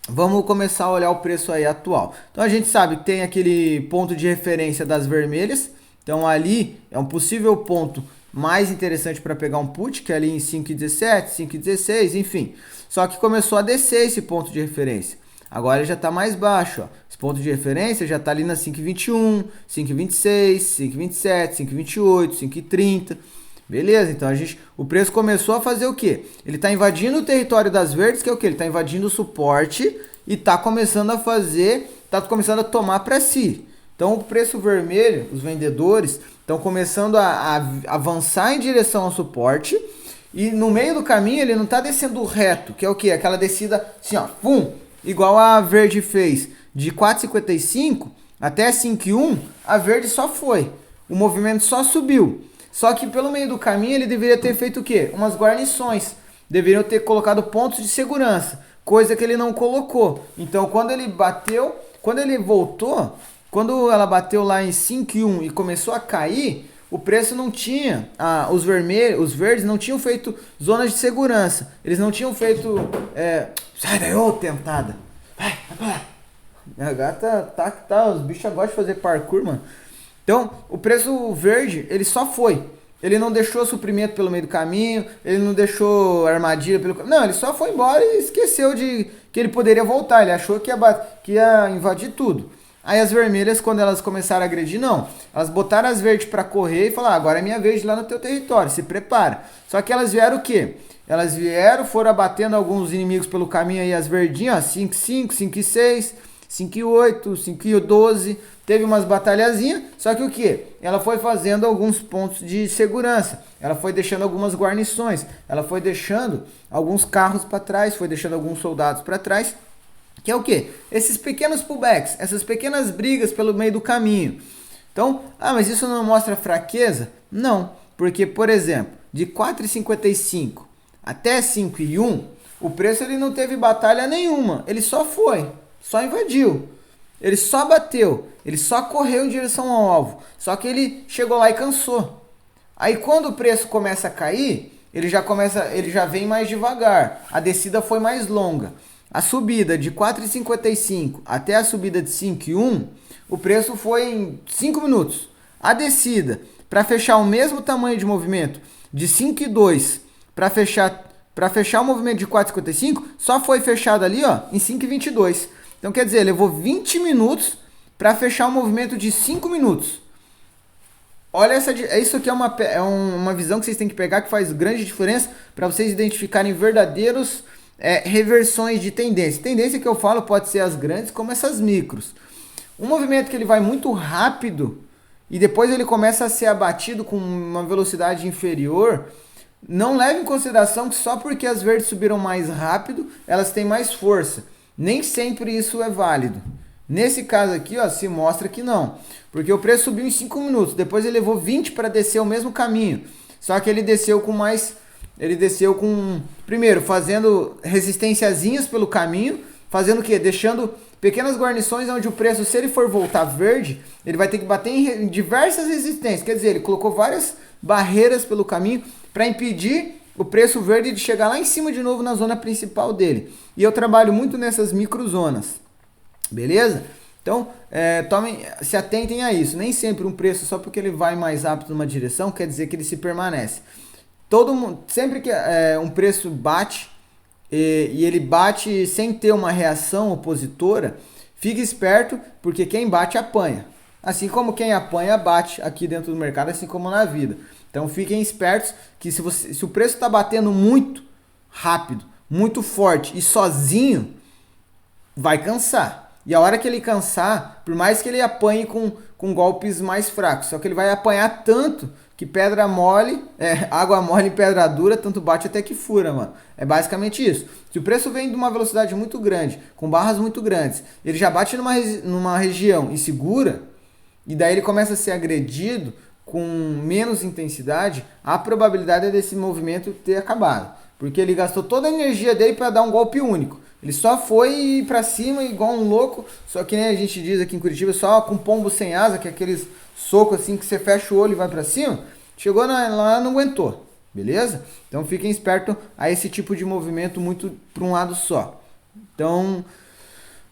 Vamos começar a olhar o preço aí atual. Então, a gente sabe que tem aquele ponto de referência das vermelhas. Então, ali é um possível ponto mais interessante para pegar um put, que é ali em 5,17, 5,16, enfim. Só que começou a descer esse ponto de referência. Agora ele já está mais baixo. Ó. Esse ponto de referência já está ali na 5,21, 5,26, 5,27, 5,28, 5,30. Beleza, então o preço começou a fazer o quê? Ele está invadindo o território das verdes, que é o quê? Ele está invadindo o suporte e está começando a tomar para si. Então o preço vermelho, os vendedores, estão começando a avançar em direção ao suporte e no meio do caminho ele não está descendo reto, que é o quê? Aquela descida assim, ó, pum, igual a verde fez, de 4,55 até 5,1, a verde só foi, o movimento só subiu. Só que pelo meio do caminho ele deveria ter feito o quê? Umas guarnições. Deveriam ter colocado pontos de segurança. Coisa que ele não colocou. Então quando ele voltou, quando ela bateu lá em 5,1 e começou a cair, o preço não tinha, os verdes não tinham feito zonas de segurança. Eles não tinham feito, sai daí, ô tentada. Vai pra lá. A gata tá, os bichos gostam de fazer parkour, mano. Então, o preço verde, ele só foi. Ele não deixou suprimento pelo meio do caminho, ele não deixou armadilha pelo caminho. Não, ele só foi embora e esqueceu de que ele poderia voltar. Ele achou que ia invadir tudo. Aí as vermelhas, quando elas começaram a agredir, não. Elas botaram as verdes pra correr e falaram, agora é minha vez de ir lá no teu território, se prepara. Só que elas vieram o quê? Elas vieram, foram abatendo alguns inimigos pelo caminho aí, as verdinhas, ó, 5-5, 5-6, 5-8, 5-12. Teve umas batalhazinhas, só que o que? Ela foi fazendo alguns pontos de segurança. Ela foi deixando algumas guarnições. Ela foi deixando alguns carros para trás, foi deixando alguns soldados para trás. Que é o que? Esses pequenos pullbacks, essas pequenas brigas pelo meio do caminho. Então, mas isso não mostra fraqueza? Não, porque, por exemplo, de 4,55 até 5,1, o preço ele não teve batalha nenhuma. Ele só foi, só invadiu. Ele só bateu, ele só correu em direção ao alvo. Só que ele chegou lá e cansou. Aí quando o preço começa a cair, ele já vem mais devagar. A descida foi mais longa. A subida de 4,55 até a subida de 5,1, o preço foi em 5 minutos. A descida, para fechar o mesmo tamanho de movimento, de 5,2 para fechar o movimento de 4,55, só foi fechado ali, ó, em 5,22. Então, quer dizer, levou 20 minutos para fechar um movimento de 5 minutos. Olha, isso aqui é uma visão que vocês têm que pegar, que faz grande diferença para vocês identificarem verdadeiros reversões de tendência. Tendência que eu falo pode ser as grandes como essas micros. Um movimento que ele vai muito rápido e depois ele começa a ser abatido com uma velocidade inferior, não leve em consideração que só porque as verdes subiram mais rápido, elas têm mais força. Nem sempre isso é válido. Nesse caso aqui, ó, se mostra que não. Porque o preço subiu em 5 minutos. Depois ele levou 20 para descer o mesmo caminho. Só que ele desceu com mais... Ele desceu com... Primeiro, fazendo resistênciazinhas pelo caminho. Fazendo o quê? Deixando pequenas guarnições onde o preço, se ele for voltar verde, ele vai ter que bater em diversas resistências. Quer dizer, ele colocou várias barreiras pelo caminho para impedir o preço verde de chegar lá em cima de novo na zona principal dele. E eu trabalho muito nessas microzonas. Beleza? Então, se atentem a isso. Nem sempre um preço, só porque ele vai mais rápido numa direção, quer dizer que ele se permanece. Sempre que um preço bate, e ele bate sem ter uma reação opositora, fique esperto, porque quem bate apanha. Assim como quem apanha bate aqui dentro do mercado, assim como na vida. Então fiquem espertos que se o preço está batendo muito rápido, muito forte e sozinho, vai cansar. E a hora que ele cansar, por mais que ele apanhe com golpes mais fracos, só que ele vai apanhar tanto que pedra mole, água mole em pedra dura, tanto bate até que fura, mano. É basicamente isso. Se o preço vem de uma velocidade muito grande, com barras muito grandes, ele já bate numa região insegura, e daí ele começa a ser agredido com menos intensidade, a probabilidade é desse movimento ter acabado. Porque ele gastou toda a energia dele para dar um golpe único. Ele só foi para cima igual um louco, só que nem a gente diz aqui em Curitiba, só com pombo sem asa, que é aqueles socos assim que você fecha o olho e vai para cima. Chegou lá, não aguentou, beleza? Então fiquem espertos a esse tipo de movimento muito para um lado só. Então,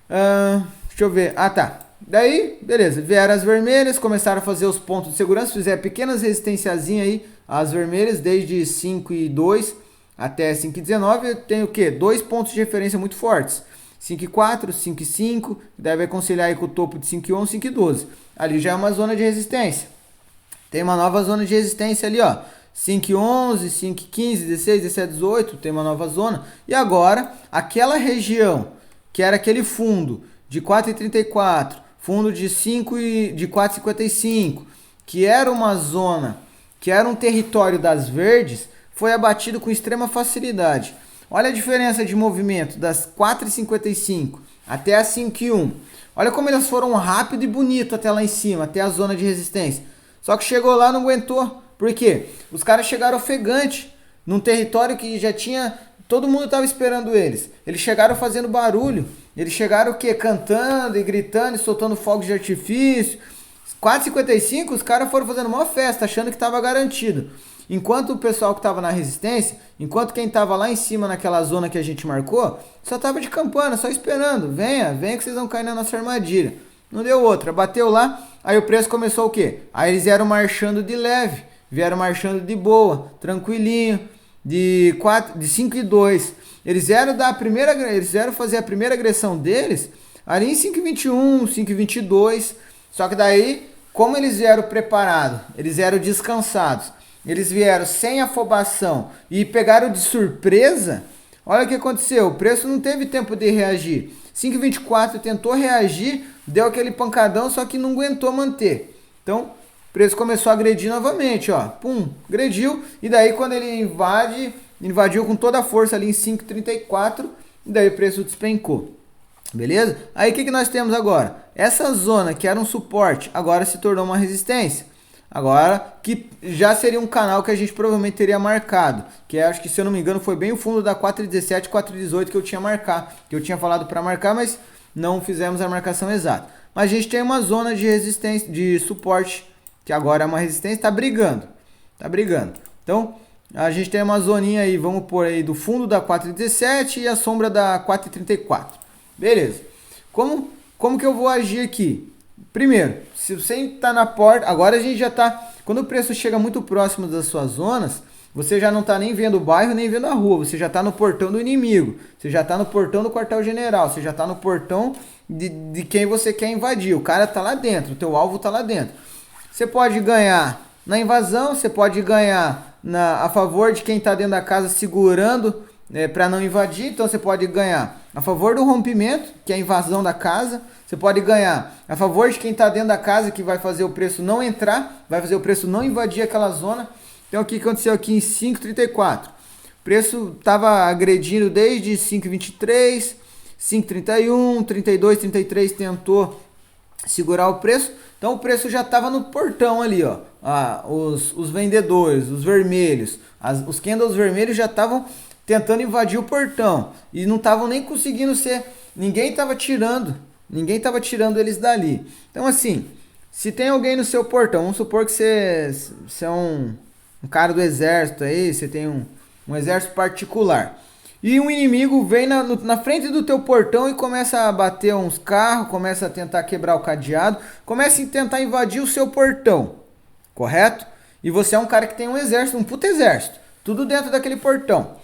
deixa eu ver. Tá. Daí, beleza, vieram as vermelhas, começaram a fazer os pontos de segurança, fizeram pequenas resistênciazinhas aí, as vermelhas, desde 5,2 até 5,19, tem o quê? 2 pontos de referência muito fortes, 5,4, 5,5, daí vai conciliar aí com o topo de 5,11, 5,12, ali já é uma zona de resistência, tem uma nova zona de resistência ali, ó, 5,11, 5,15, 16, 17, 18, tem uma nova zona, e agora, aquela região, que era aquele fundo de 4,34, fundo de 4,55, que era uma zona, que era um território das verdes, foi abatido com extrema facilidade. Olha a diferença de movimento das 4,55 até a 5,1. Olha como elas foram rápido e bonito até lá em cima, até a zona de resistência. Só que chegou lá e não aguentou. Por quê? Os caras chegaram ofegante, num território que já tinha... Todo mundo estava esperando eles. Eles chegaram fazendo barulho. Eles chegaram o quê? Cantando e gritando e soltando fogos de artifício. 4,55 os caras foram fazendo uma festa, achando que estava garantido. Enquanto o pessoal que estava na resistência, enquanto quem estava lá em cima naquela zona que a gente marcou, só estava de campana, só esperando. Venha que vocês vão cair na nossa armadilha. Não deu outra, bateu lá, aí o preço começou o quê? Aí eles vieram marchando de leve, vieram marchando de boa, tranquilinho, de 5,2. Eles vieram fazer a primeira agressão deles ali em 5,21, 5,22. Só que daí, como eles vieram preparados, eles vieram descansados, eles vieram sem afobação e pegaram de surpresa, olha o que aconteceu. O preço não teve tempo de reagir. 5,24 tentou reagir, deu aquele pancadão, só que não aguentou manter. Então, o preço começou a agredir novamente, ó. Pum, agrediu. E daí quando ele invadiu com toda a força ali em 5,34, e daí o preço despencou. Beleza? Aí o que nós temos agora? Essa zona que era um suporte, agora se tornou uma resistência. Agora, que já seria um canal que a gente provavelmente teria marcado. Que acho que, se eu não me engano, foi bem o fundo da 4,17, 4,18 que eu tinha marcado. Que eu tinha falado para marcar, mas não fizemos a marcação exata. Mas a gente tem uma zona de resistência, de suporte, que agora é uma resistência, está brigando. Está brigando. Então, a gente tem uma zoninha aí, vamos pôr aí do fundo da 4,17 e a sombra da 4,34. Beleza. Como que eu vou agir aqui? Primeiro, se você está na porta, agora a gente já está, quando o preço chega muito próximo das suas zonas, você já não está nem vendo o bairro, nem vendo a rua, você já está no portão do inimigo, você já está no portão do quartel-general, você já está no portão de quem você quer invadir, o cara está lá dentro, o teu alvo está lá dentro. Você pode ganhar na invasão, você pode ganhar a favor de quem está dentro da casa segurando para não invadir, então você pode ganhar a favor do rompimento, que é a invasão da casa. Você pode ganhar a favor de quem está dentro da casa, que vai fazer o preço não entrar, vai fazer o preço não invadir aquela zona. Então o que aconteceu aqui em 5,34? O preço estava agredindo desde 5,23, 5,31, 32, 33 tentou segurar o preço. Então o preço já estava no portão ali, ó. Os vendedores, os vermelhos, os candles vermelhos já estavam tentando invadir o portão e não estavam nem conseguindo ser, ninguém estava tirando eles dali. Então assim, se tem alguém no seu portão, vamos supor que você é um cara do exército aí, você tem um exército particular, e um inimigo vem na frente do teu portão e começa a bater uns carros, começa a tentar quebrar o cadeado, começa a tentar invadir o seu portão, correto? E você é um cara que tem um exército, um puto exército, tudo dentro daquele portão.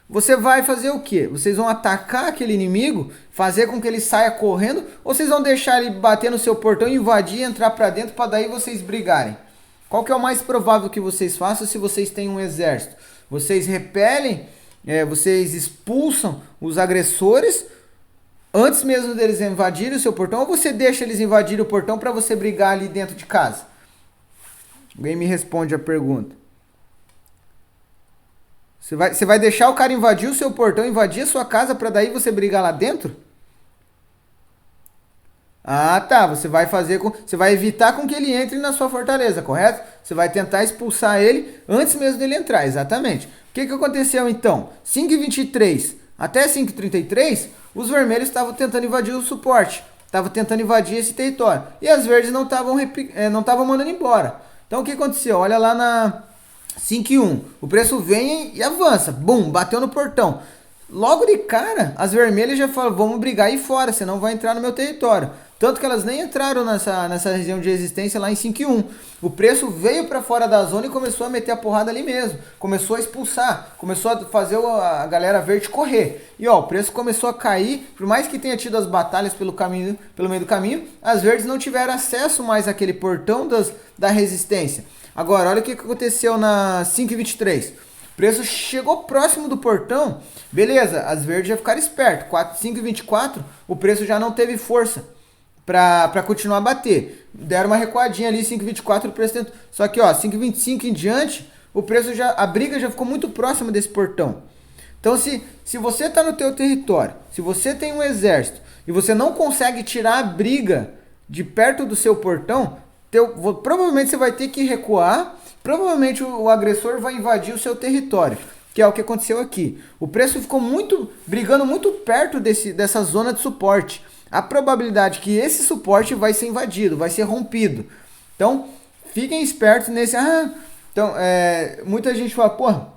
Você vai fazer o quê? Vocês vão atacar aquele inimigo, fazer com que ele saia correndo, ou vocês vão deixar ele bater no seu portão, invadir, entrar para dentro para daí vocês brigarem? Qual que é o mais provável que vocês façam se vocês têm um exército? Vocês repelem, vocês expulsam os agressores antes mesmo deles invadirem o seu portão, ou você deixa eles invadirem o portão para você brigar ali dentro de casa? Alguém me responde a pergunta. Você vai deixar o cara invadir o seu portão, invadir a sua casa para daí você brigar lá dentro? Ah, tá. Você vai evitar com que ele entre na sua fortaleza, correto? Você vai tentar expulsar ele antes mesmo dele entrar, exatamente. O que aconteceu então? 5,23 até 5,33, os vermelhos estavam tentando invadir o suporte, estavam tentando invadir esse território. E as verdes não estavam mandando embora. Então o que aconteceu? Olha lá na 5,1. O preço vem e avança. Bum, bateu no portão. Logo de cara, as vermelhas já falam, vamos brigar aí fora, senão vai entrar no meu território. Tanto que elas nem entraram nessa região de resistência lá em 5,1. O preço veio para fora da zona e começou a meter a porrada ali mesmo. Começou a expulsar, começou a fazer a galera verde correr. E ó, o preço começou a cair, por mais que tenha tido as batalhas pelo meio do caminho, as verdes não tiveram acesso mais àquele portão da resistência. Agora, olha o que aconteceu na 5,23. O preço chegou próximo do portão, beleza, as verdes já ficaram espertas. 5,24, o preço já não teve força para continuar a bater. Deram uma recuadinha ali, 5,24 o preço tentou. Só que ó, 5,25 em diante, o preço a briga já ficou muito próxima desse portão. Então se você está no teu território, se você tem um exército e você não consegue tirar a briga de perto do seu portão, provavelmente você vai ter que recuar, provavelmente o agressor vai invadir o seu território, que é o que aconteceu aqui. O preço ficou brigando muito perto dessa zona de suporte. a probabilidade que esse suporte vai ser invadido, vai ser rompido. Então, fiquem espertos nesse... então, muita gente fala, porra,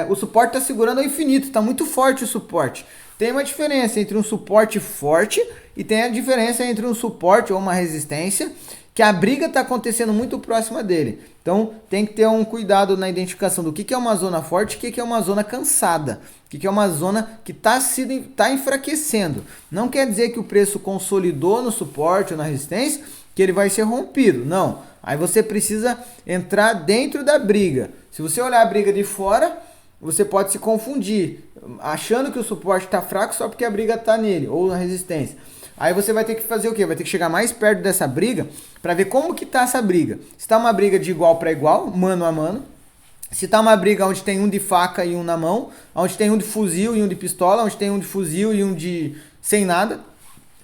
o suporte está segurando ao infinito, está muito forte o suporte. Tem uma diferença entre um suporte forte e tem a diferença entre um suporte ou uma resistência que a briga está acontecendo muito próxima dele. Então tem que ter um cuidado na identificação do que é uma zona forte e o que é uma zona cansada. O que é uma zona que está enfraquecendo. Não quer dizer que o preço consolidou no suporte ou na resistência, que ele vai ser rompido. Não. Aí você precisa entrar dentro da briga. Se você olhar a briga de fora, você pode se confundir, achando que o suporte está fraco só porque a briga está nele, ou na resistência. Aí você vai ter que fazer o quê? Vai ter que chegar mais perto dessa briga para ver como que tá essa briga. Se tá uma briga de igual para igual, mano a mano. Se tá uma briga onde tem um de faca e um na mão, onde tem um de fuzil e um de pistola, onde tem um de fuzil e um de sem nada,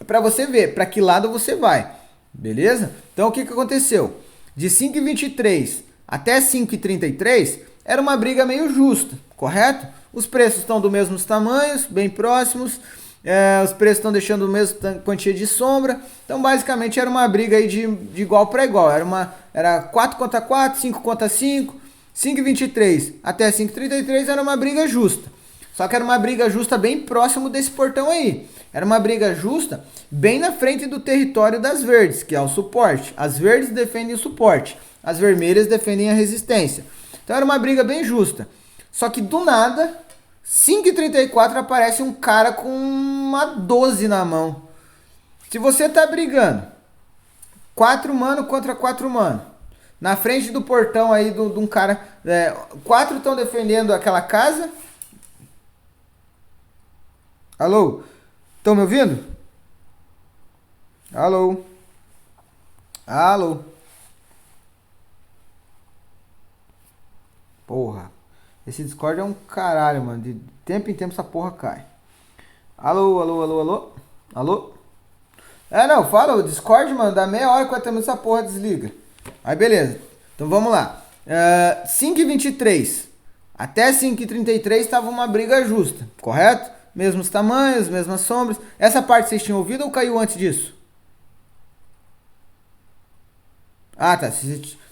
para você ver para que lado você vai. Beleza? Então o que aconteceu? De 5,23 até 5,33 era uma briga meio justa, correto? Os preços estão dos mesmos tamanhos, bem próximos. Os preços estão deixando a mesma quantia de sombra. Então basicamente era uma briga aí de igual para igual. Era 4 contra 4, 5 contra 5, 5,23 até 5,33 era uma briga justa. Só que era uma briga justa bem próximo desse portão aí. Era uma briga justa bem na frente do território das verdes, que é o suporte. As verdes defendem o suporte, as vermelhas defendem a resistência. Então era uma briga bem justa. Só que do nada, 5,34 aparece um cara com uma 12 na mão. Se você tá brigando 4 mano contra 4 mano, na frente do portão aí de um cara, 4 estão defendendo aquela casa. Alô? Estão me ouvindo? Alô? Alô? Porra. Esse Discord é um caralho, mano. De tempo em tempo essa porra cai. Alô, alô, alô, alô? Alô? Não, fala, o Discord, mano, dá meia hora que essa porra desliga. Aí, beleza. Então, vamos lá. 5,23 até 5,33 tava uma briga justa, correto? Mesmos tamanhos, mesmas sombras. Essa parte vocês tinham ouvido ou caiu antes disso? Ah, tá.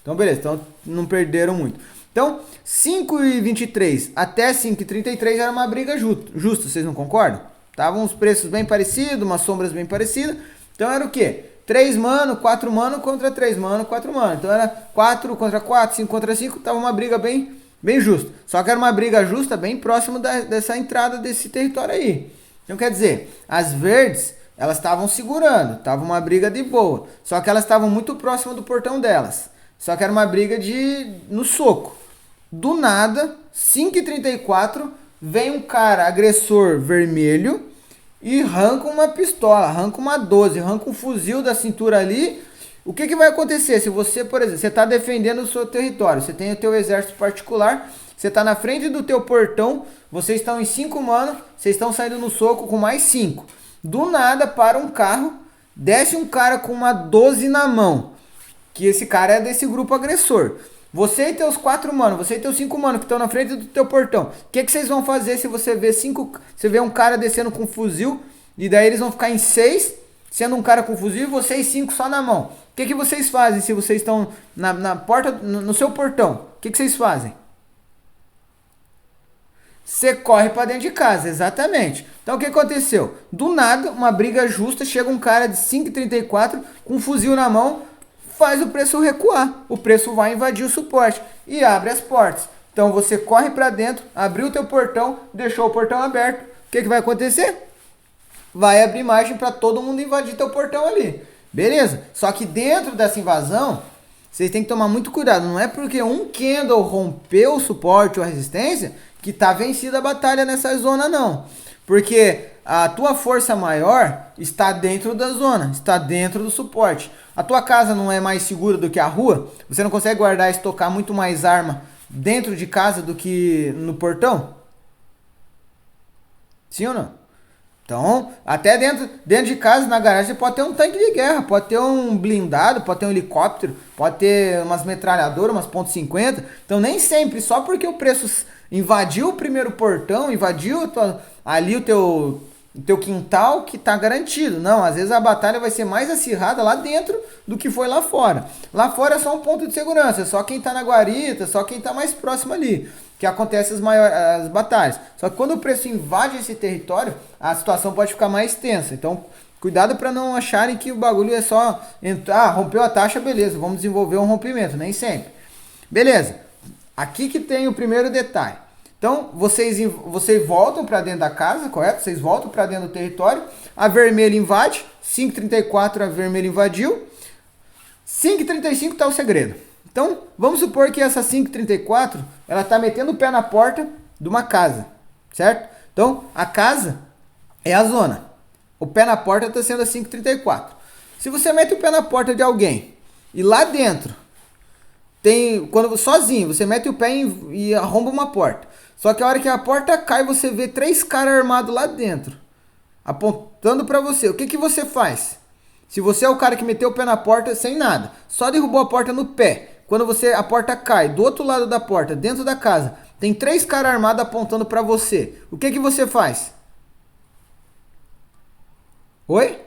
Então, beleza. Então, não perderam muito. Então, 5,23 até 5,33 era uma briga justa, vocês não concordam? Estavam os preços bem parecidos, umas sombras bem parecidas. Então era o quê? 3 mano, 4 mano contra 3 mano, 4 mano. Então era 4 contra 4, 5 contra 5, tava uma briga bem justa. Só que era uma briga justa bem próximo dessa entrada desse território aí. Então quer dizer, as verdes, elas estavam segurando, tava uma briga de boa. Só que elas estavam muito próximas do portão delas. Só que era uma briga no soco. Do nada, 5,34, vem um cara agressor vermelho e arranca uma pistola, arranca uma 12, arranca um fuzil da cintura ali. O que vai acontecer se você, por exemplo, você está defendendo o seu território, você tem o teu exército particular, você está na frente do teu portão, vocês estão em 5 mano, vocês estão saindo no soco com mais 5. Do nada, para um carro, desce um cara com uma 12 na mão, que esse cara é desse grupo agressor. Você e teus 4 mano, você e teus 5 mano que estão na frente do teu portão. O que vocês vão fazer se você vê um cara descendo com um fuzil e daí eles vão ficar em 6, sendo um cara com fuzil e vocês 5 só na mão? O que vocês fazem se vocês estão na porta, no seu portão? O que vocês fazem? Você corre para dentro de casa, exatamente. Então o que aconteceu? Do nada, uma briga justa, chega um cara de 5,34 com um fuzil na mão, faz o preço recuar. O preço vai invadir o suporte e abre as portas. Então você corre para dentro, abriu o teu portão, deixou o portão aberto. O que vai acontecer? Vai abrir margem para todo mundo invadir teu portão ali. Beleza? Só que dentro dessa invasão, vocês têm que tomar muito cuidado. Não é porque um candle rompeu o suporte ou a resistência que tá vencida a batalha nessa zona, não. Porque a tua força maior está dentro da zona, está dentro do suporte. A tua casa não é mais segura do que a rua? Você não consegue guardar e estocar muito mais arma dentro de casa do que no portão? Sim ou não? Então, até dentro de casa, na garagem, você pode ter um tanque de guerra, pode ter um blindado, pode ter um helicóptero, pode ter umas metralhadoras, umas .50. Então, nem sempre, só porque o preço invadiu o primeiro portão, invadiu ali teu quintal que tá garantido. Não, às vezes a batalha vai ser mais acirrada lá dentro do que foi lá fora. Lá fora é só um ponto de segurança, é só quem tá na guarita, só quem tá mais próximo ali, que acontece as batalhas. Só que quando o preço invade esse território, a situação pode ficar mais tensa. Então, cuidado para não acharem que o bagulho é só entrar, rompeu a taxa, beleza, vamos desenvolver um rompimento, nem sempre. Beleza. Aqui que tem o primeiro detalhe. Então, vocês voltam para dentro da casa, correto? Vocês voltam para dentro do território. A vermelha invade. 5,34 a vermelha invadiu. 5,35 está o segredo. Então, vamos supor que essa 5,34, ela está metendo o pé na porta de uma casa, certo? Então, a casa é a zona. O pé na porta está sendo a 5,34. Se você mete o pé na porta de alguém e lá dentro tem, quando sozinho, você mete o pé e arromba uma porta. Só que a hora que a porta cai, você vê 3 caras armados lá dentro, apontando pra você. O que que você faz? Se você é o cara que meteu o pé na porta sem nada, só derrubou a porta no pé. Quando a porta cai, do outro lado da porta, dentro da casa, tem 3 caras armados apontando pra você. O que que você faz? Oi?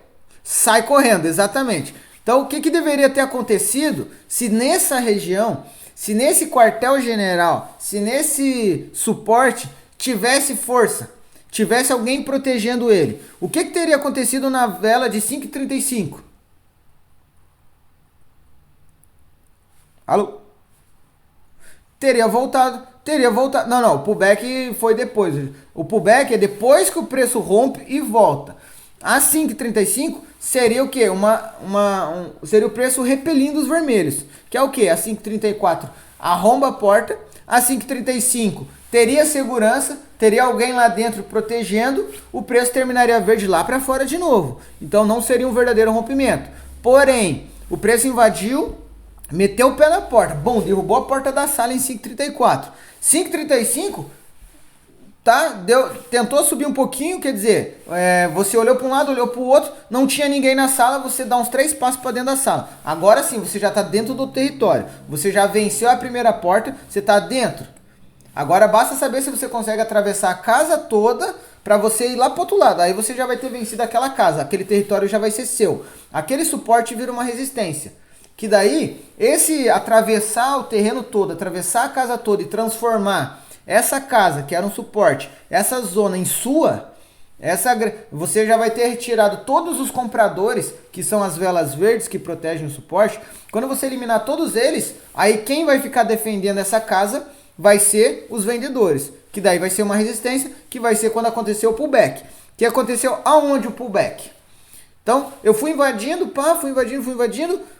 Sai correndo, exatamente. Então, o que que deveria ter acontecido se nessa região, se nesse quartel-general, se nesse suporte tivesse força, tivesse alguém protegendo ele? O que que teria acontecido na vela de 5,35? Alô? Teria voltado. Não, o pullback foi depois. O pullback é depois que o preço rompe e volta. A 5,35 seria o quê? Seria o preço repelindo os vermelhos. Que é o quê? A 5,34 arromba a porta. A 5,35 teria segurança, teria alguém lá dentro protegendo. O preço terminaria verde lá para fora de novo. Então não seria um verdadeiro rompimento. Porém, o preço invadiu, meteu o pé na porta. Bom, derrubou a porta da sala em 5,34. 5,35... tá? Tentou subir um pouquinho, quer dizer, você olhou para um lado, olhou para o outro, não tinha ninguém na sala, você dá uns 3 passos para dentro da sala. Agora sim, você já está dentro do território, você já venceu a primeira porta, você está dentro. Agora basta saber se você consegue atravessar a casa toda para você ir lá para outro lado. Aí você já vai ter vencido aquela casa, aquele território já vai ser seu. Aquele suporte vira uma resistência. Que daí, esse atravessar o terreno todo, atravessar a casa toda e transformar essa casa, que era um suporte, essa zona em sua, você já vai ter retirado todos os compradores, que são as velas verdes que protegem o suporte. Quando você eliminar todos eles, aí quem vai ficar defendendo essa casa vai ser os vendedores, que daí vai ser uma resistência, que vai ser quando aconteceu o pullback. Que aconteceu aonde o pullback? Então, eu fui invadindo,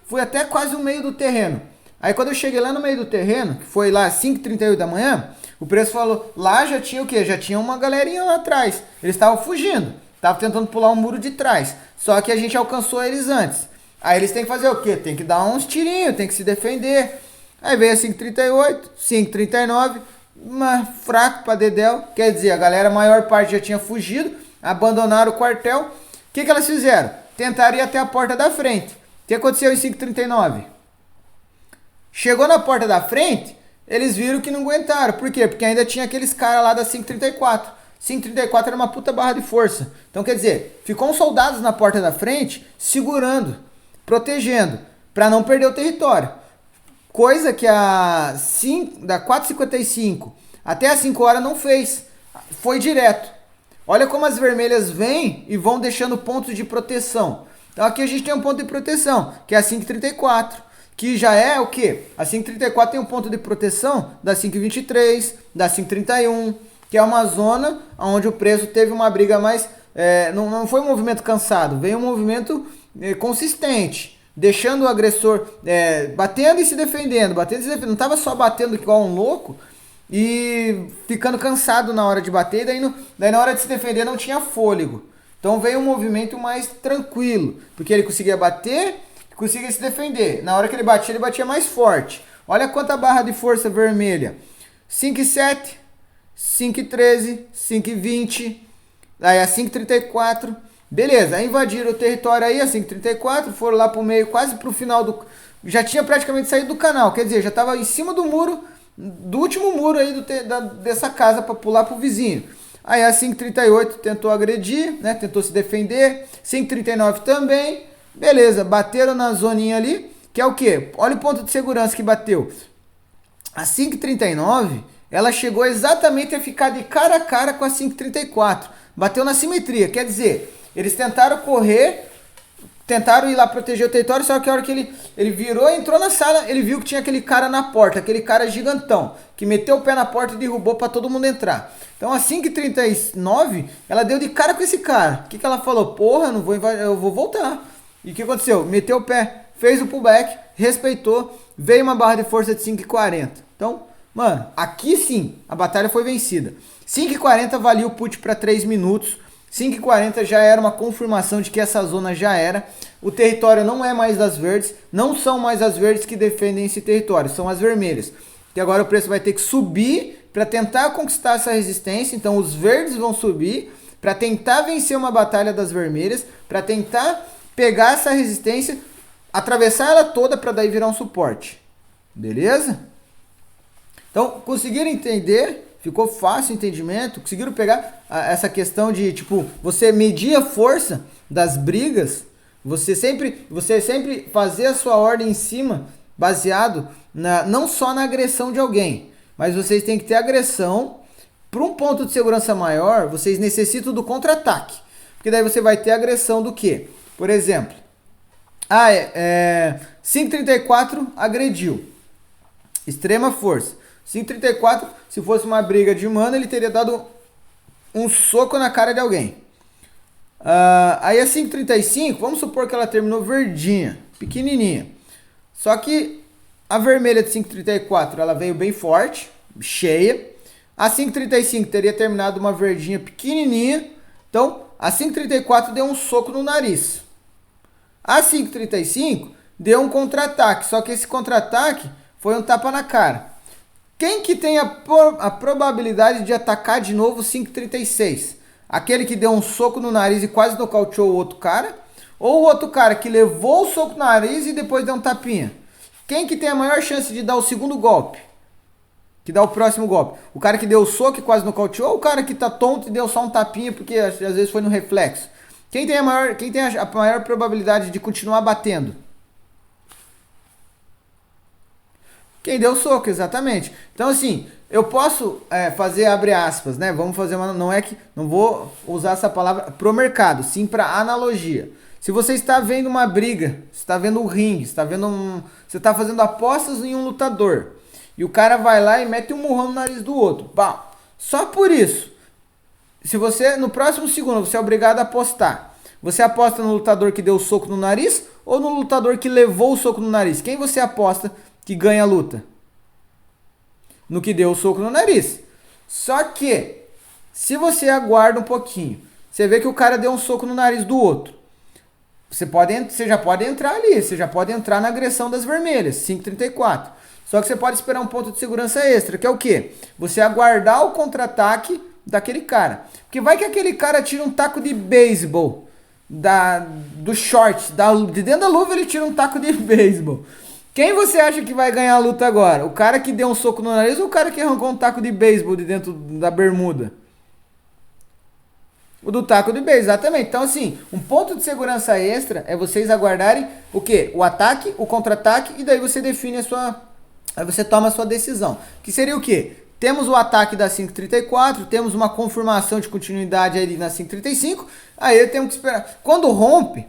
fui até quase o meio do terreno. Aí quando eu cheguei lá no meio do terreno, que foi lá às 5h38 da manhã, o preço falou, lá já tinha o quê? Já tinha uma galerinha lá atrás. Eles estavam fugindo, estavam tentando pular o muro de trás. Só que a gente alcançou eles antes. Aí eles têm que fazer o quê? Tem que dar uns tirinhos, tem que se defender. Aí veio a 5h38, 5h39, fraco pra dedéu. Quer dizer, a maior parte já tinha fugido, abandonaram o quartel. O que elas fizeram? Tentaram ir até a porta da frente. O que aconteceu em 5h39? Chegou na porta da frente, eles viram que não aguentaram. Por quê? Porque ainda tinha aqueles caras lá da 5h34. 5h34 era uma puta barra de força. Então, quer dizer, ficou uns soldados na porta da frente, segurando, protegendo, para não perder o território. Coisa que da 4h55 até as 5 horas não fez. Foi direto. Olha como as vermelhas vêm e vão deixando pontos de proteção. Então aqui a gente tem um ponto de proteção, que é a 5h34. Que já é o quê? A 5h34 tem um ponto de proteção da 5h23, da 5h31, que é uma zona onde o preço teve uma briga mais... não foi um movimento cansado, veio um movimento consistente, deixando o agressor batendo e se defendendo, não estava só batendo igual um louco e ficando cansado na hora de bater, daí na hora de se defender não tinha fôlego. Então veio um movimento mais tranquilo, porque ele conseguia bater, conseguia se defender. Na hora que ele batia mais forte. Olha quanta barra de força vermelha. 5h07, 5h13, 5h20, aí a 5h34. Beleza, aí invadiram o território aí, a 5h34, foram lá pro meio, quase pro final do... Já tinha praticamente saído do canal, quer dizer, já tava em cima do muro, do último muro aí dessa casa para pular pro vizinho. Aí a 538 tentou agredir, né? Tentou se defender. 539 também. Beleza, bateram na zoninha ali, que é o quê? Olha o ponto de segurança que bateu. A 539, ela chegou exatamente a ficar de cara a cara com a 534. Bateu na simetria, quer dizer, eles tentaram correr, tentaram ir lá proteger o território, só que a hora que ele virou, entrou na sala, ele viu que tinha aquele cara na porta, aquele cara gigantão, que meteu o pé na porta e derrubou para todo mundo entrar. Então a 539, ela deu de cara com esse cara. O que ela falou? Porra, não vou invadir, eu vou voltar. E o que aconteceu? Meteu o pé, fez o pullback, respeitou, veio uma barra de força de 5,40. Então, mano, aqui sim, a batalha foi vencida. 5,40 valia o put para 3 minutos. 5,40 já era uma confirmação de que essa zona já era. O território não é mais das verdes, não são mais as verdes que defendem esse território, são as vermelhas. E agora o preço vai ter que subir para tentar conquistar essa resistência. Então os verdes vão subir para tentar vencer uma batalha das vermelhas, para tentar pegar essa resistência, atravessar ela toda para daí virar um suporte. Beleza? Então, conseguiram entender? Ficou fácil o entendimento? Conseguiram pegar essa questão de, tipo, você medir a força das brigas, você sempre fazer a sua ordem em cima, baseado não só na agressão de alguém, mas vocês têm que ter agressão. Para um ponto de segurança maior, vocês necessitam do contra-ataque. Porque daí você vai ter agressão do quê? Por exemplo, 534 agrediu. Extrema força. 534, se fosse uma briga de mana, ele teria dado um soco na cara de alguém. Aí a 535, vamos supor que ela terminou verdinha, pequenininha. Só que a vermelha de 534, ela veio bem forte, cheia. A 535 teria terminado uma verdinha pequenininha. Então, a 534 deu um soco no nariz. A 535 deu um contra-ataque, só que esse contra-ataque foi um tapa na cara. Quem que tem a probabilidade de atacar de novo o 536? Aquele que deu um soco no nariz e quase nocauteou o outro cara? Ou o outro cara que levou o soco no nariz e depois deu um tapinha? Quem que tem a maior chance de dar o segundo golpe? Que dá o próximo golpe? O cara que deu o soco e quase nocauteou ou o cara que tá tonto e deu só um tapinha porque às vezes foi no reflexo? Quem tem a maior probabilidade de continuar batendo? Quem deu soco, exatamente. Então, assim, eu posso fazer, abre aspas, né? Vamos fazer uma. Não vou usar essa palavra pro mercado, sim para analogia. Se você está vendo uma briga, você está vendo um ringue, você está fazendo apostas em um lutador, e o cara vai lá e mete um murrão no nariz do outro. Pá. Só por isso, se você, no próximo segundo, você é obrigado a apostar. Você aposta no lutador que deu o soco no nariz ou no lutador que levou o soco no nariz? Quem você aposta que ganha a luta? No que deu o soco no nariz. Só que, se você aguarda um pouquinho, você vê que o cara deu um soco no nariz do outro. Você já pode entrar ali, você já pode entrar na agressão das vermelhas, 5,34. Só que você pode esperar um ponto de segurança extra, que é o quê? Você aguardar o contra-ataque daquele cara. Porque vai que aquele cara tira um taco de beisebol do short, de dentro da luva ele tira um taco de beisebol. Quem você acha que vai ganhar a luta agora? O cara que deu um soco no nariz ou o cara que arrancou um taco de beisebol de dentro da bermuda? O do taco de beisebol, exatamente. Então, assim, um ponto de segurança extra é vocês aguardarem o quê? O ataque, o contra-ataque, e daí você define aí você toma a sua decisão. Que seria o quê? Temos o ataque da 534, temos uma confirmação de continuidade aí na 535, aí temos que esperar. Quando rompe,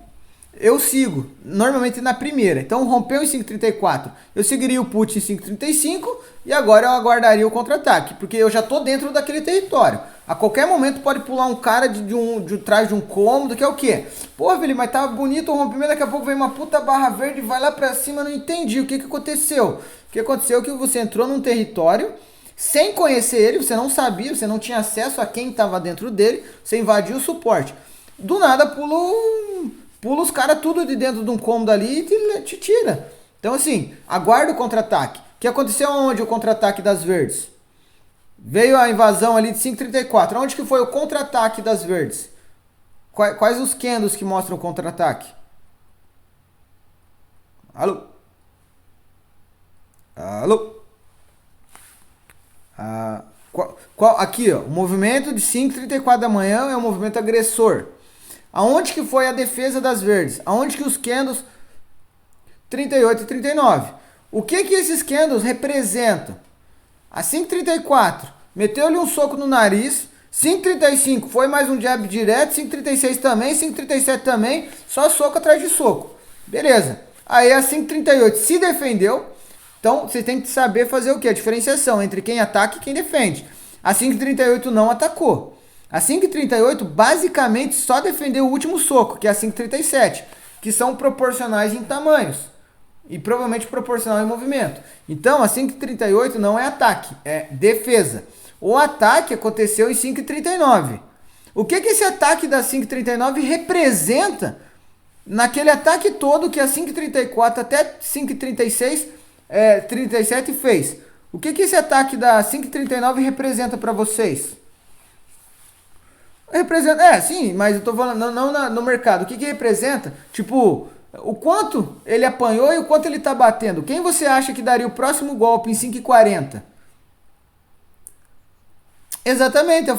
eu sigo, normalmente na primeira. Então rompeu em 534, eu seguiria o put em 535 e agora eu aguardaria o contra-ataque, porque eu já estou dentro daquele território. A qualquer momento pode pular um cara de trás de um cômodo, que é o quê? Pô, velho, mas tava bonito o rompimento, daqui a pouco vem uma puta barra verde, vai lá pra cima, não entendi o que aconteceu. O que aconteceu é que você entrou num território sem conhecer ele, você não sabia, você não tinha acesso a quem estava dentro dele, você invadiu o suporte. Do nada pula os caras tudo de dentro de um cômodo ali e te tira. Então assim, aguarda o contra-ataque. O que aconteceu onde o contra-ataque das verdes? Veio a invasão ali de 534. Onde que foi o contra-ataque das verdes? Quais os candles que mostram o contra-ataque? Alô? Alô? Aqui, ó, o movimento de 5h34 da manhã é o movimento agressor. Aonde que foi a defesa das verdes? Aonde que os candles 38 e 39? O que que esses candles representam? A 5h34 meteu-lhe um soco no nariz. 5h35 foi mais um jab direto. 5h36 também. 5h37 também. Só soco atrás de soco. Beleza. Aí a 5h38 se defendeu. Então você tem que saber fazer o que? A diferenciação entre quem ataca e quem defende. A 5h38 não atacou. A 5h38 basicamente só defendeu o último soco, que é a 5h37, que são proporcionais em tamanhos e provavelmente proporcional em movimento. Então a 5h38 não é ataque, é defesa. O ataque aconteceu em 5h39. O que esse ataque da 5h39 representa naquele ataque todo que a 5h34 até 5h36 37 fez? O que esse ataque da 5h39 representa para vocês? Representa, sim, mas eu tô falando não no mercado. O que representa? Tipo, o quanto ele apanhou e o quanto ele tá batendo. Quem você acha que daria o próximo golpe em 5h40? Exatamente,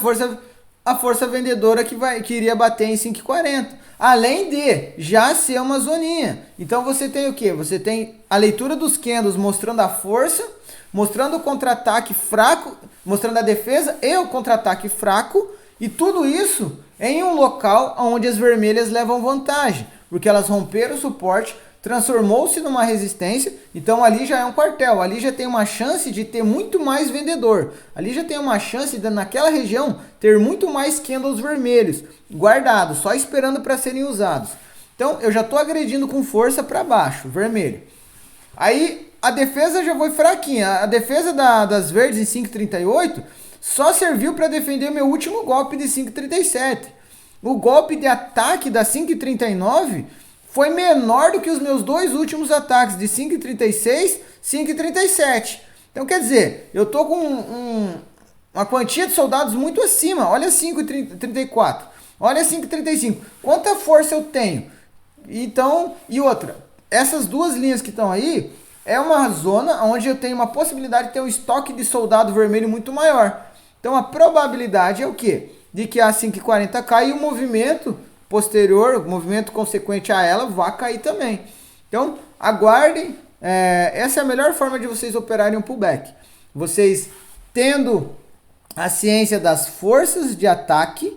a força vendedora que iria bater em 5h40. Além de já ser uma zoninha. Então você tem o quê? Você tem a leitura dos candles mostrando a força, mostrando o contra-ataque fraco, mostrando a defesa e o contra-ataque fraco. E tudo isso em um local onde as vermelhas levam vantagem, porque elas romperam o suporte, transformou-se numa resistência, então ali já é um quartel, ali já tem uma chance de ter muito mais vendedor, ali já tem uma chance de naquela região ter muito mais candles vermelhos guardados, só esperando para serem usados. Então eu já estou agredindo com força para baixo, vermelho. Aí a defesa já foi fraquinha, a defesa das verdes em 5h38 só serviu para defender o meu último golpe de 5h37. O golpe de ataque da 5h39 foi menor do que os meus dois últimos ataques de 5h36, 5h37. Então quer dizer, eu tô com uma quantia de soldados muito acima. Olha 5h34, olha 5h35. Quanta força eu tenho? Então, e outra, essas duas linhas que estão aí é uma zona onde eu tenho uma possibilidade de ter um estoque de soldado vermelho muito maior. Então a probabilidade é o quê? De que a 5h40 caia e o movimento posterior, o movimento consequente a ela, vá cair também. Então aguardem, essa é a melhor forma de vocês operarem um pullback. Vocês tendo a ciência das forças de ataque,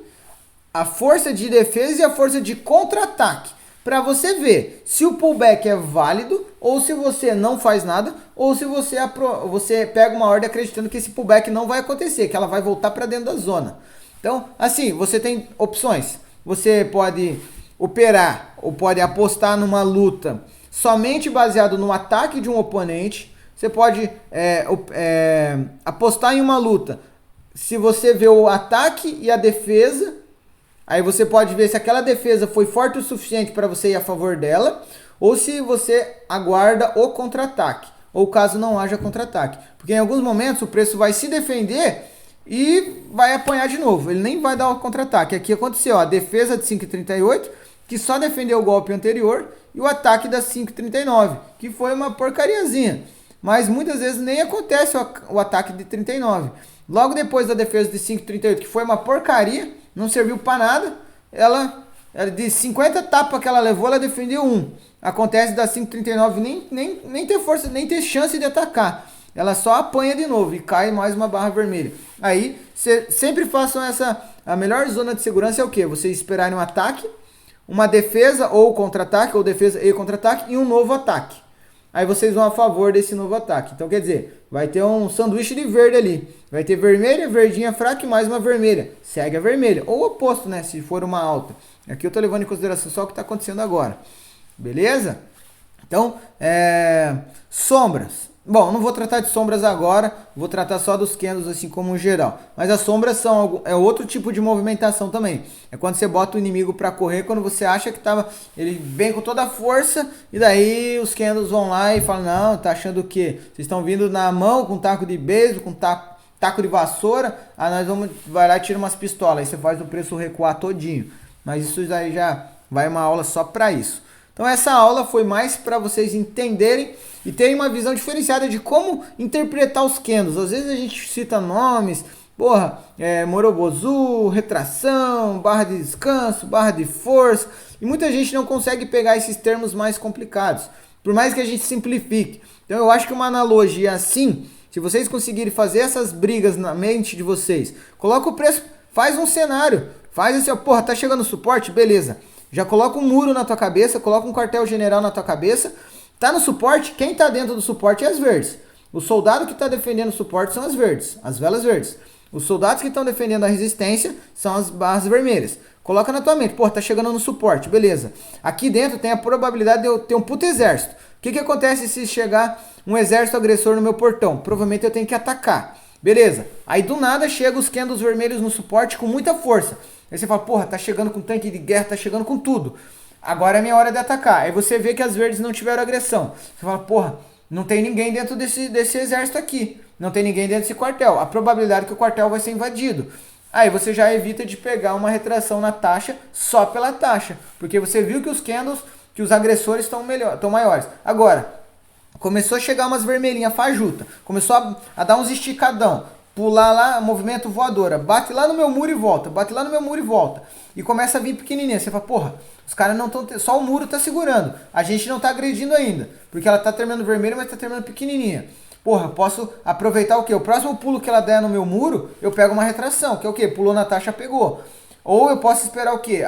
a força de defesa e a força de contra-ataque. Para você ver se o pullback é válido ou se você não faz nada ou se você pega uma ordem acreditando que esse pullback não vai acontecer, que ela vai voltar para dentro da zona. Então, assim, você tem opções. Você pode operar ou pode apostar numa luta somente baseado no ataque de um oponente. Você pode apostar em uma luta se você vê o ataque e a defesa. Aí você pode ver se aquela defesa foi forte o suficiente para você ir a favor dela, ou se você aguarda o contra-ataque, ou caso não haja contra-ataque. Porque em alguns momentos o preço vai se defender e vai apanhar de novo, ele nem vai dar o contra-ataque. Aqui aconteceu a defesa de 5h38, que só defendeu o golpe anterior, e o ataque da 5h39, que foi uma porcariazinha. Mas muitas vezes nem acontece o ataque de 39. Logo depois da defesa de 5h38, que foi uma porcaria, não serviu para nada, ela de 50 tapas que ela levou, ela defendeu um. Acontece da 5h39 nem ter força, nem ter chance de atacar. Ela só apanha de novo e cai mais uma barra vermelha. Aí, sempre façam a melhor zona de segurança é o quê? Vocês esperarem um ataque, uma defesa ou contra-ataque, ou defesa e contra-ataque, e um novo ataque. Aí vocês vão a favor desse novo ataque. Então quer dizer, vai ter um sanduíche de verde ali. Vai ter vermelha, verdinha fraca e mais uma vermelha. Segue a vermelha. Ou o oposto, né? Se for uma alta. Aqui eu tô levando em consideração só o que está acontecendo agora. Beleza? Então, sombras. Bom, não vou tratar de sombras agora, vou tratar só dos candles assim como um geral. Mas as sombras são outro tipo de movimentação também. É quando você bota o inimigo para correr, quando você acha que ele vem com toda a força, e daí os candles vão lá e falam, não, tá achando o quê? Vocês estão vindo na mão com taco de beisebol, com taco de vassoura, vai lá e tira umas pistolas, aí você faz o preço recuar todinho. Mas isso daí já vai uma aula só para isso. Então essa aula foi mais para vocês entenderem e terem uma visão diferenciada de como interpretar os candles. Às vezes a gente cita nomes, porra, Morobozu, retração, barra de descanso, barra de força. E muita gente não consegue pegar esses termos mais complicados, por mais que a gente simplifique. Então eu acho que uma analogia assim, se vocês conseguirem fazer essas brigas na mente de vocês, coloca o preço, faz um cenário, faz assim, ó, porra, tá chegando o suporte? Beleza. Já coloca um muro na tua cabeça, coloca um quartel-general na tua cabeça. Tá no suporte, quem tá dentro do suporte é as verdes. O soldado que tá defendendo o suporte são as verdes, as velas verdes. Os soldados que estão defendendo a resistência são as barras vermelhas. Coloca na tua mente, pô, tá chegando no suporte, beleza. Aqui dentro tem a probabilidade de eu ter um puto exército. O que acontece se chegar um exército agressor no meu portão? Provavelmente eu tenho que atacar. Beleza. Aí do nada chega os candles vermelhos no suporte com muita força. Aí você fala, porra, tá chegando com tanque de guerra, tá chegando com tudo. Agora é minha hora de atacar. Aí você vê que as verdes não tiveram agressão. Você fala, porra, não tem ninguém dentro desse exército aqui. Não tem ninguém dentro desse quartel. A probabilidade que o quartel vai ser invadido. Aí você já evita de pegar uma retração na taxa só pela taxa. Porque você viu que os candles, que os agressores estão maiores. Agora, começou a chegar umas vermelhinhas fajuta. Começou a dar uns esticadão. Pular lá, movimento voadora. Bate lá no meu muro e volta. Bate lá no meu muro e volta. E começa a vir pequenininha. Você fala, porra, os caras não estão... Só o muro tá segurando. A gente não tá agredindo ainda. Porque ela tá terminando vermelha, mas tá terminando pequenininha. Porra, posso aproveitar o quê? O próximo pulo que ela der no meu muro, eu pego uma retração. Que é o quê? Pulou na taxa, pegou. Ou eu posso esperar o quê?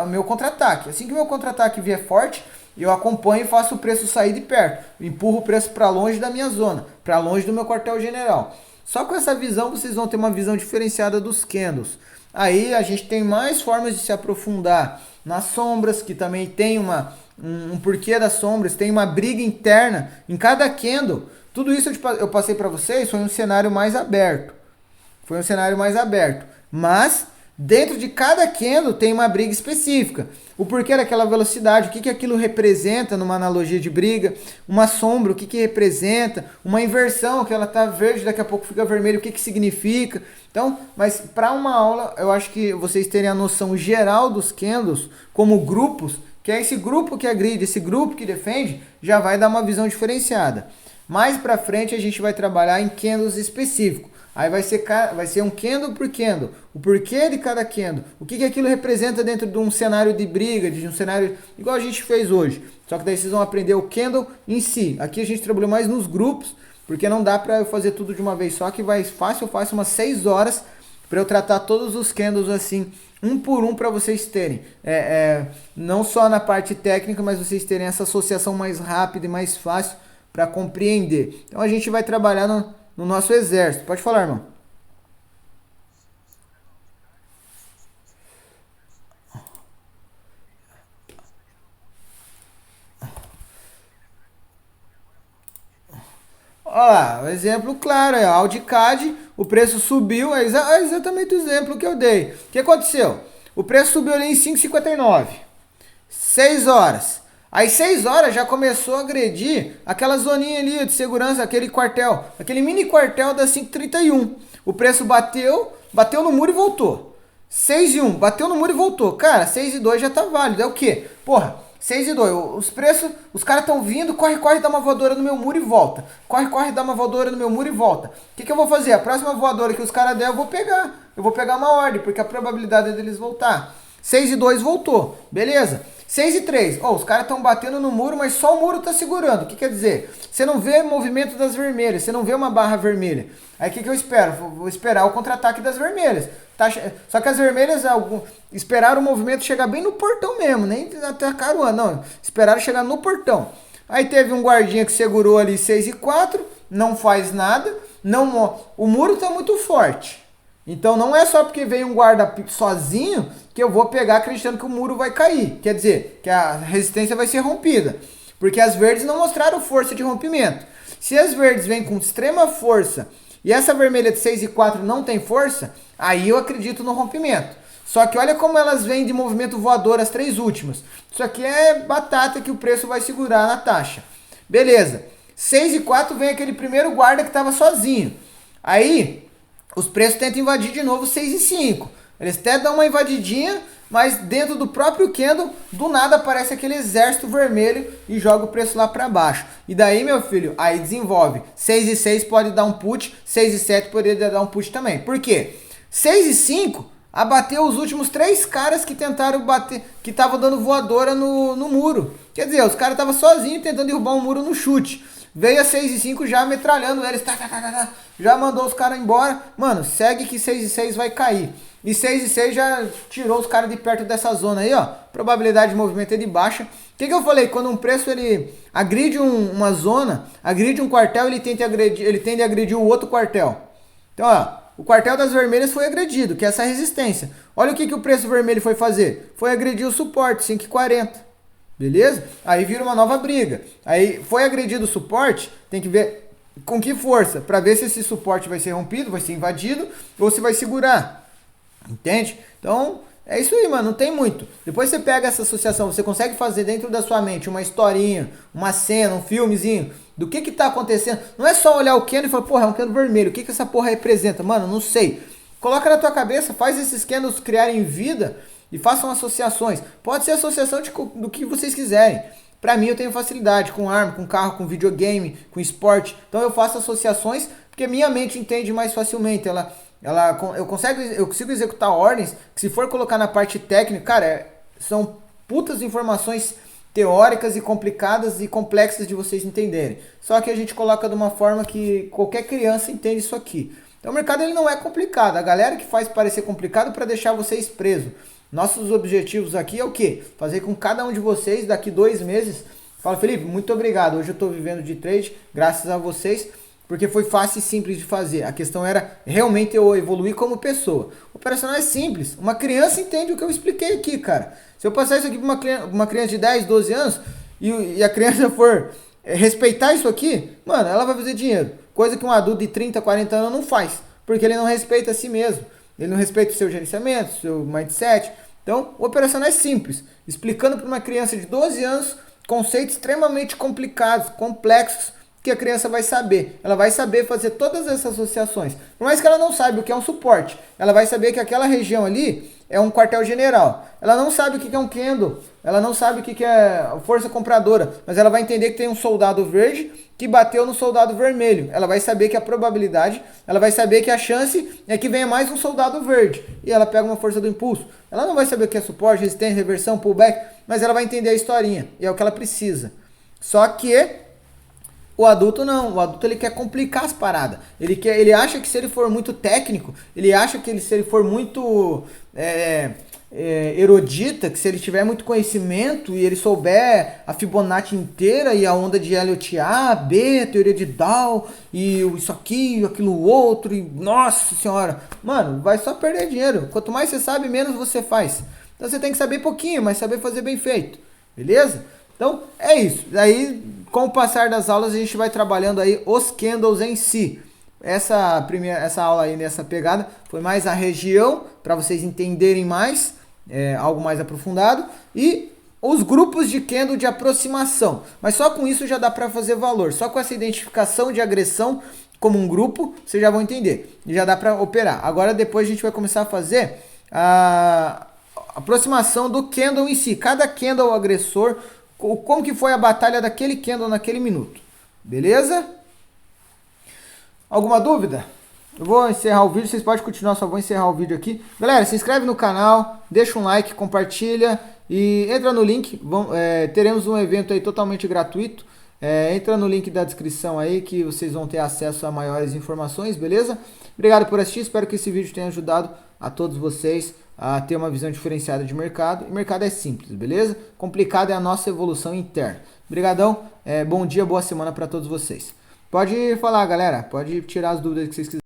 O meu contra-ataque. Assim que o meu contra-ataque vier forte, eu acompanho e faço o preço sair de perto. Empurro o preço para longe da minha zona. Para longe do meu quartel-general. Só com essa visão vocês vão ter uma visão diferenciada dos candles. Aí a gente tem mais formas de se aprofundar nas sombras, que também tem um porquê das sombras, tem uma briga interna em cada candle. Tudo isso eu passei para vocês, foi um cenário mais aberto. Foi um cenário mais aberto. Mas dentro de cada candle tem uma briga específica. O porquê daquela velocidade, o que aquilo representa numa analogia de briga, uma sombra, o que representa, uma inversão, que ela tá verde, daqui a pouco fica vermelho, o que significa. Então, mas para uma aula, eu acho que vocês terem a noção geral dos candles como grupos, que é esse grupo que agride, esse grupo que defende, já vai dar uma visão diferenciada. Mais para frente a gente vai trabalhar em candles específicos. Aí vai ser um candle por candle. O porquê de cada candle. O que aquilo representa dentro de um cenário de briga, de um cenário igual a gente fez hoje. Só que daí vocês vão aprender o candle em si. Aqui a gente trabalhou mais nos grupos, porque não dá para eu fazer tudo de uma vez só, que vai fácil, eu faço umas 6 horas para eu tratar todos os candles assim, um por um, para vocês terem. Não só na parte técnica, mas vocês terem essa associação mais rápida e mais fácil para compreender. Então a gente vai trabalhar no nosso exército. Pode falar, irmão. Olha lá, o exemplo claro é Audicad, o preço subiu, é exatamente o exemplo que eu dei. O que aconteceu? O preço subiu ali em 5,59. 6 horas. Às 6 horas já começou a agredir aquela zoninha ali de segurança, aquele quartel, aquele mini quartel da 5,31. O preço bateu no muro e voltou. 6,1, bateu no muro e voltou. Cara, 6,2 já tá válido. É o quê? Porra, 6,2. Os preços, os caras estão vindo, corre, dá uma voadora no meu muro e volta. Corre, dá uma voadora no meu muro e volta. O que eu vou fazer? A próxima voadora que os caras der, eu vou pegar. Eu vou pegar uma ordem, porque a probabilidade é deles voltar. 6,2 voltou. Beleza? 6,3. Os caras estão batendo no muro, mas só o muro está segurando. O que quer dizer? Você não vê movimento das vermelhas, você não vê uma barra vermelha. Aí o que eu espero? Vou esperar o contra-ataque das vermelhas. Só que as vermelhas esperaram o movimento chegar bem no portão mesmo, nem atacaram, não. Esperaram chegar no portão. Aí teve um guardinha que segurou ali 6,4, não faz nada. O muro está muito forte. Então não é só porque veio um guarda sozinho que eu vou pegar acreditando que o muro vai cair. Quer dizer, que a resistência vai ser rompida. Porque as verdes não mostraram força de rompimento. Se as verdes vêm com extrema força e essa vermelha de 6,4 não tem força, aí eu acredito no rompimento. Só que olha como elas vêm de movimento voador as 3 últimas. Isso aqui é batata que o preço vai segurar na taxa. Beleza. 6,4 vem aquele primeiro guarda que estava sozinho. Aí os preços tentam invadir de novo 6,5. Eles até dão uma invadidinha, mas dentro do próprio candle, do nada aparece aquele exército vermelho e joga o preço lá para baixo. E daí, meu filho, aí desenvolve. 6 e 6 pode dar um put, 6 e 7 poderia dar um put também. Por quê? 6 e 5 abateu os últimos 3 caras que tentaram bater, que estavam dando voadora no muro. Quer dizer, os caras estavam sozinhos tentando derrubar um muro no chute. Veio a 6 e 5 já metralhando eles, já mandou os caras embora. Mano, segue que 6 e 6 vai cair. E 6 e 6 já tirou os caras de perto dessa zona aí, ó. Probabilidade de movimento é de baixa. O que eu falei? Quando um preço ele agride uma zona, agride um quartel, ele tende a agredir o outro quartel. Então, ó, o quartel das vermelhas foi agredido, que é essa resistência. Olha o que o preço vermelho foi fazer. Foi agredir o suporte, 5,40. Beleza? Aí vira uma nova briga. Aí foi agredido o suporte, tem que ver com que força, para ver se esse suporte vai ser rompido, vai ser invadido ou se vai segurar. Entende? Então, é isso aí, mano, não tem muito. Depois você pega essa associação, você consegue fazer dentro da sua mente uma historinha, uma cena, um filmezinho do que tá acontecendo. Não é só olhar o candle e falar, porra, é um candle vermelho, o que essa porra representa? Mano, não sei. Coloca na tua cabeça, faz esses candles criarem vida e façam associações. Pode ser associação do que vocês quiserem. Pra mim, eu tenho facilidade com arma, com carro, com videogame, com esporte. Então eu faço associações porque minha mente entende mais facilmente. Eu consigo executar ordens que, se for colocar na parte técnica, cara, são putas informações teóricas e complicadas e complexas de vocês entenderem. Só que a gente coloca de uma forma que qualquer criança entende isso aqui. Então o mercado ele não é complicado. A galera que faz parecer complicado para deixar vocês presos. Nossos objetivos aqui é o quê? Fazer com cada um de vocês, daqui 2 meses, fala, Felipe, muito obrigado. Hoje eu estou vivendo de trade, graças a vocês, porque foi fácil e simples de fazer. A questão era realmente eu evoluir como pessoa. O operacional é simples. Uma criança entende o que eu expliquei aqui, cara. Se eu passar isso aqui para uma criança de 10, 12 anos e a criança for respeitar isso aqui, mano, ela vai fazer dinheiro. Coisa que um adulto de 30, 40 anos não faz, porque ele não respeita a si mesmo. Ele não respeita o seu gerenciamento, o seu mindset. Então, o operacional é simples. Explicando para uma criança de 12 anos conceitos extremamente complicados, complexos, que a criança vai saber. Ela vai saber fazer todas essas associações. Por mais que ela não saiba o que é um suporte, ela vai saber que aquela região ali é um quartel-general. Ela não sabe o que é um candle, ela não sabe o que é força compradora, mas ela vai entender que tem um soldado verde que bateu no soldado vermelho. Ela vai saber que a probabilidade, ela vai saber que a chance é que venha mais um soldado verde. E ela pega uma força do impulso. Ela não vai saber o que é suporte, resistência, reversão, pullback, mas ela vai entender a historinha. E é o que ela precisa. Só que o adulto não. O adulto ele quer complicar as paradas. Ele acha que se ele for muito técnico, ele acha que se ele for muito erudita, que se ele tiver muito conhecimento e ele souber a Fibonacci inteira e a onda de Elliott A, B, a teoria de Dow e isso aqui, aquilo outro, e nossa senhora, mano, vai só perder dinheiro. Quanto mais você sabe, menos você faz. Então você tem que saber pouquinho, mas saber fazer bem feito, beleza? Então é isso. Daí, com o passar das aulas, a gente vai trabalhando aí os candles em si. Essa aula aí nessa pegada foi mais a região, para vocês entenderem mais, algo mais aprofundado, e os grupos de candle de aproximação. Mas só com isso já dá para fazer valor. Só com essa identificação de agressão como um grupo, vocês já vão entender. E já dá para operar. Agora depois a gente vai começar a fazer a aproximação do candle em si. Cada candle agressor, como que foi a batalha daquele candle naquele minuto. Beleza? Alguma dúvida? Eu vou encerrar o vídeo, vocês podem continuar, só vou encerrar o vídeo aqui. Galera, se inscreve no canal, deixa um like, compartilha e entra no link. Teremos um evento aí totalmente gratuito. Entra no link da descrição aí que vocês vão ter acesso a maiores informações, beleza? Obrigado por assistir, espero que esse vídeo tenha ajudado a todos vocês a ter uma visão diferenciada de mercado. E mercado é simples, beleza? Complicado é a nossa evolução interna. Obrigadão, bom dia, boa semana para todos vocês. Pode falar, galera. Pode tirar as dúvidas que vocês quiserem.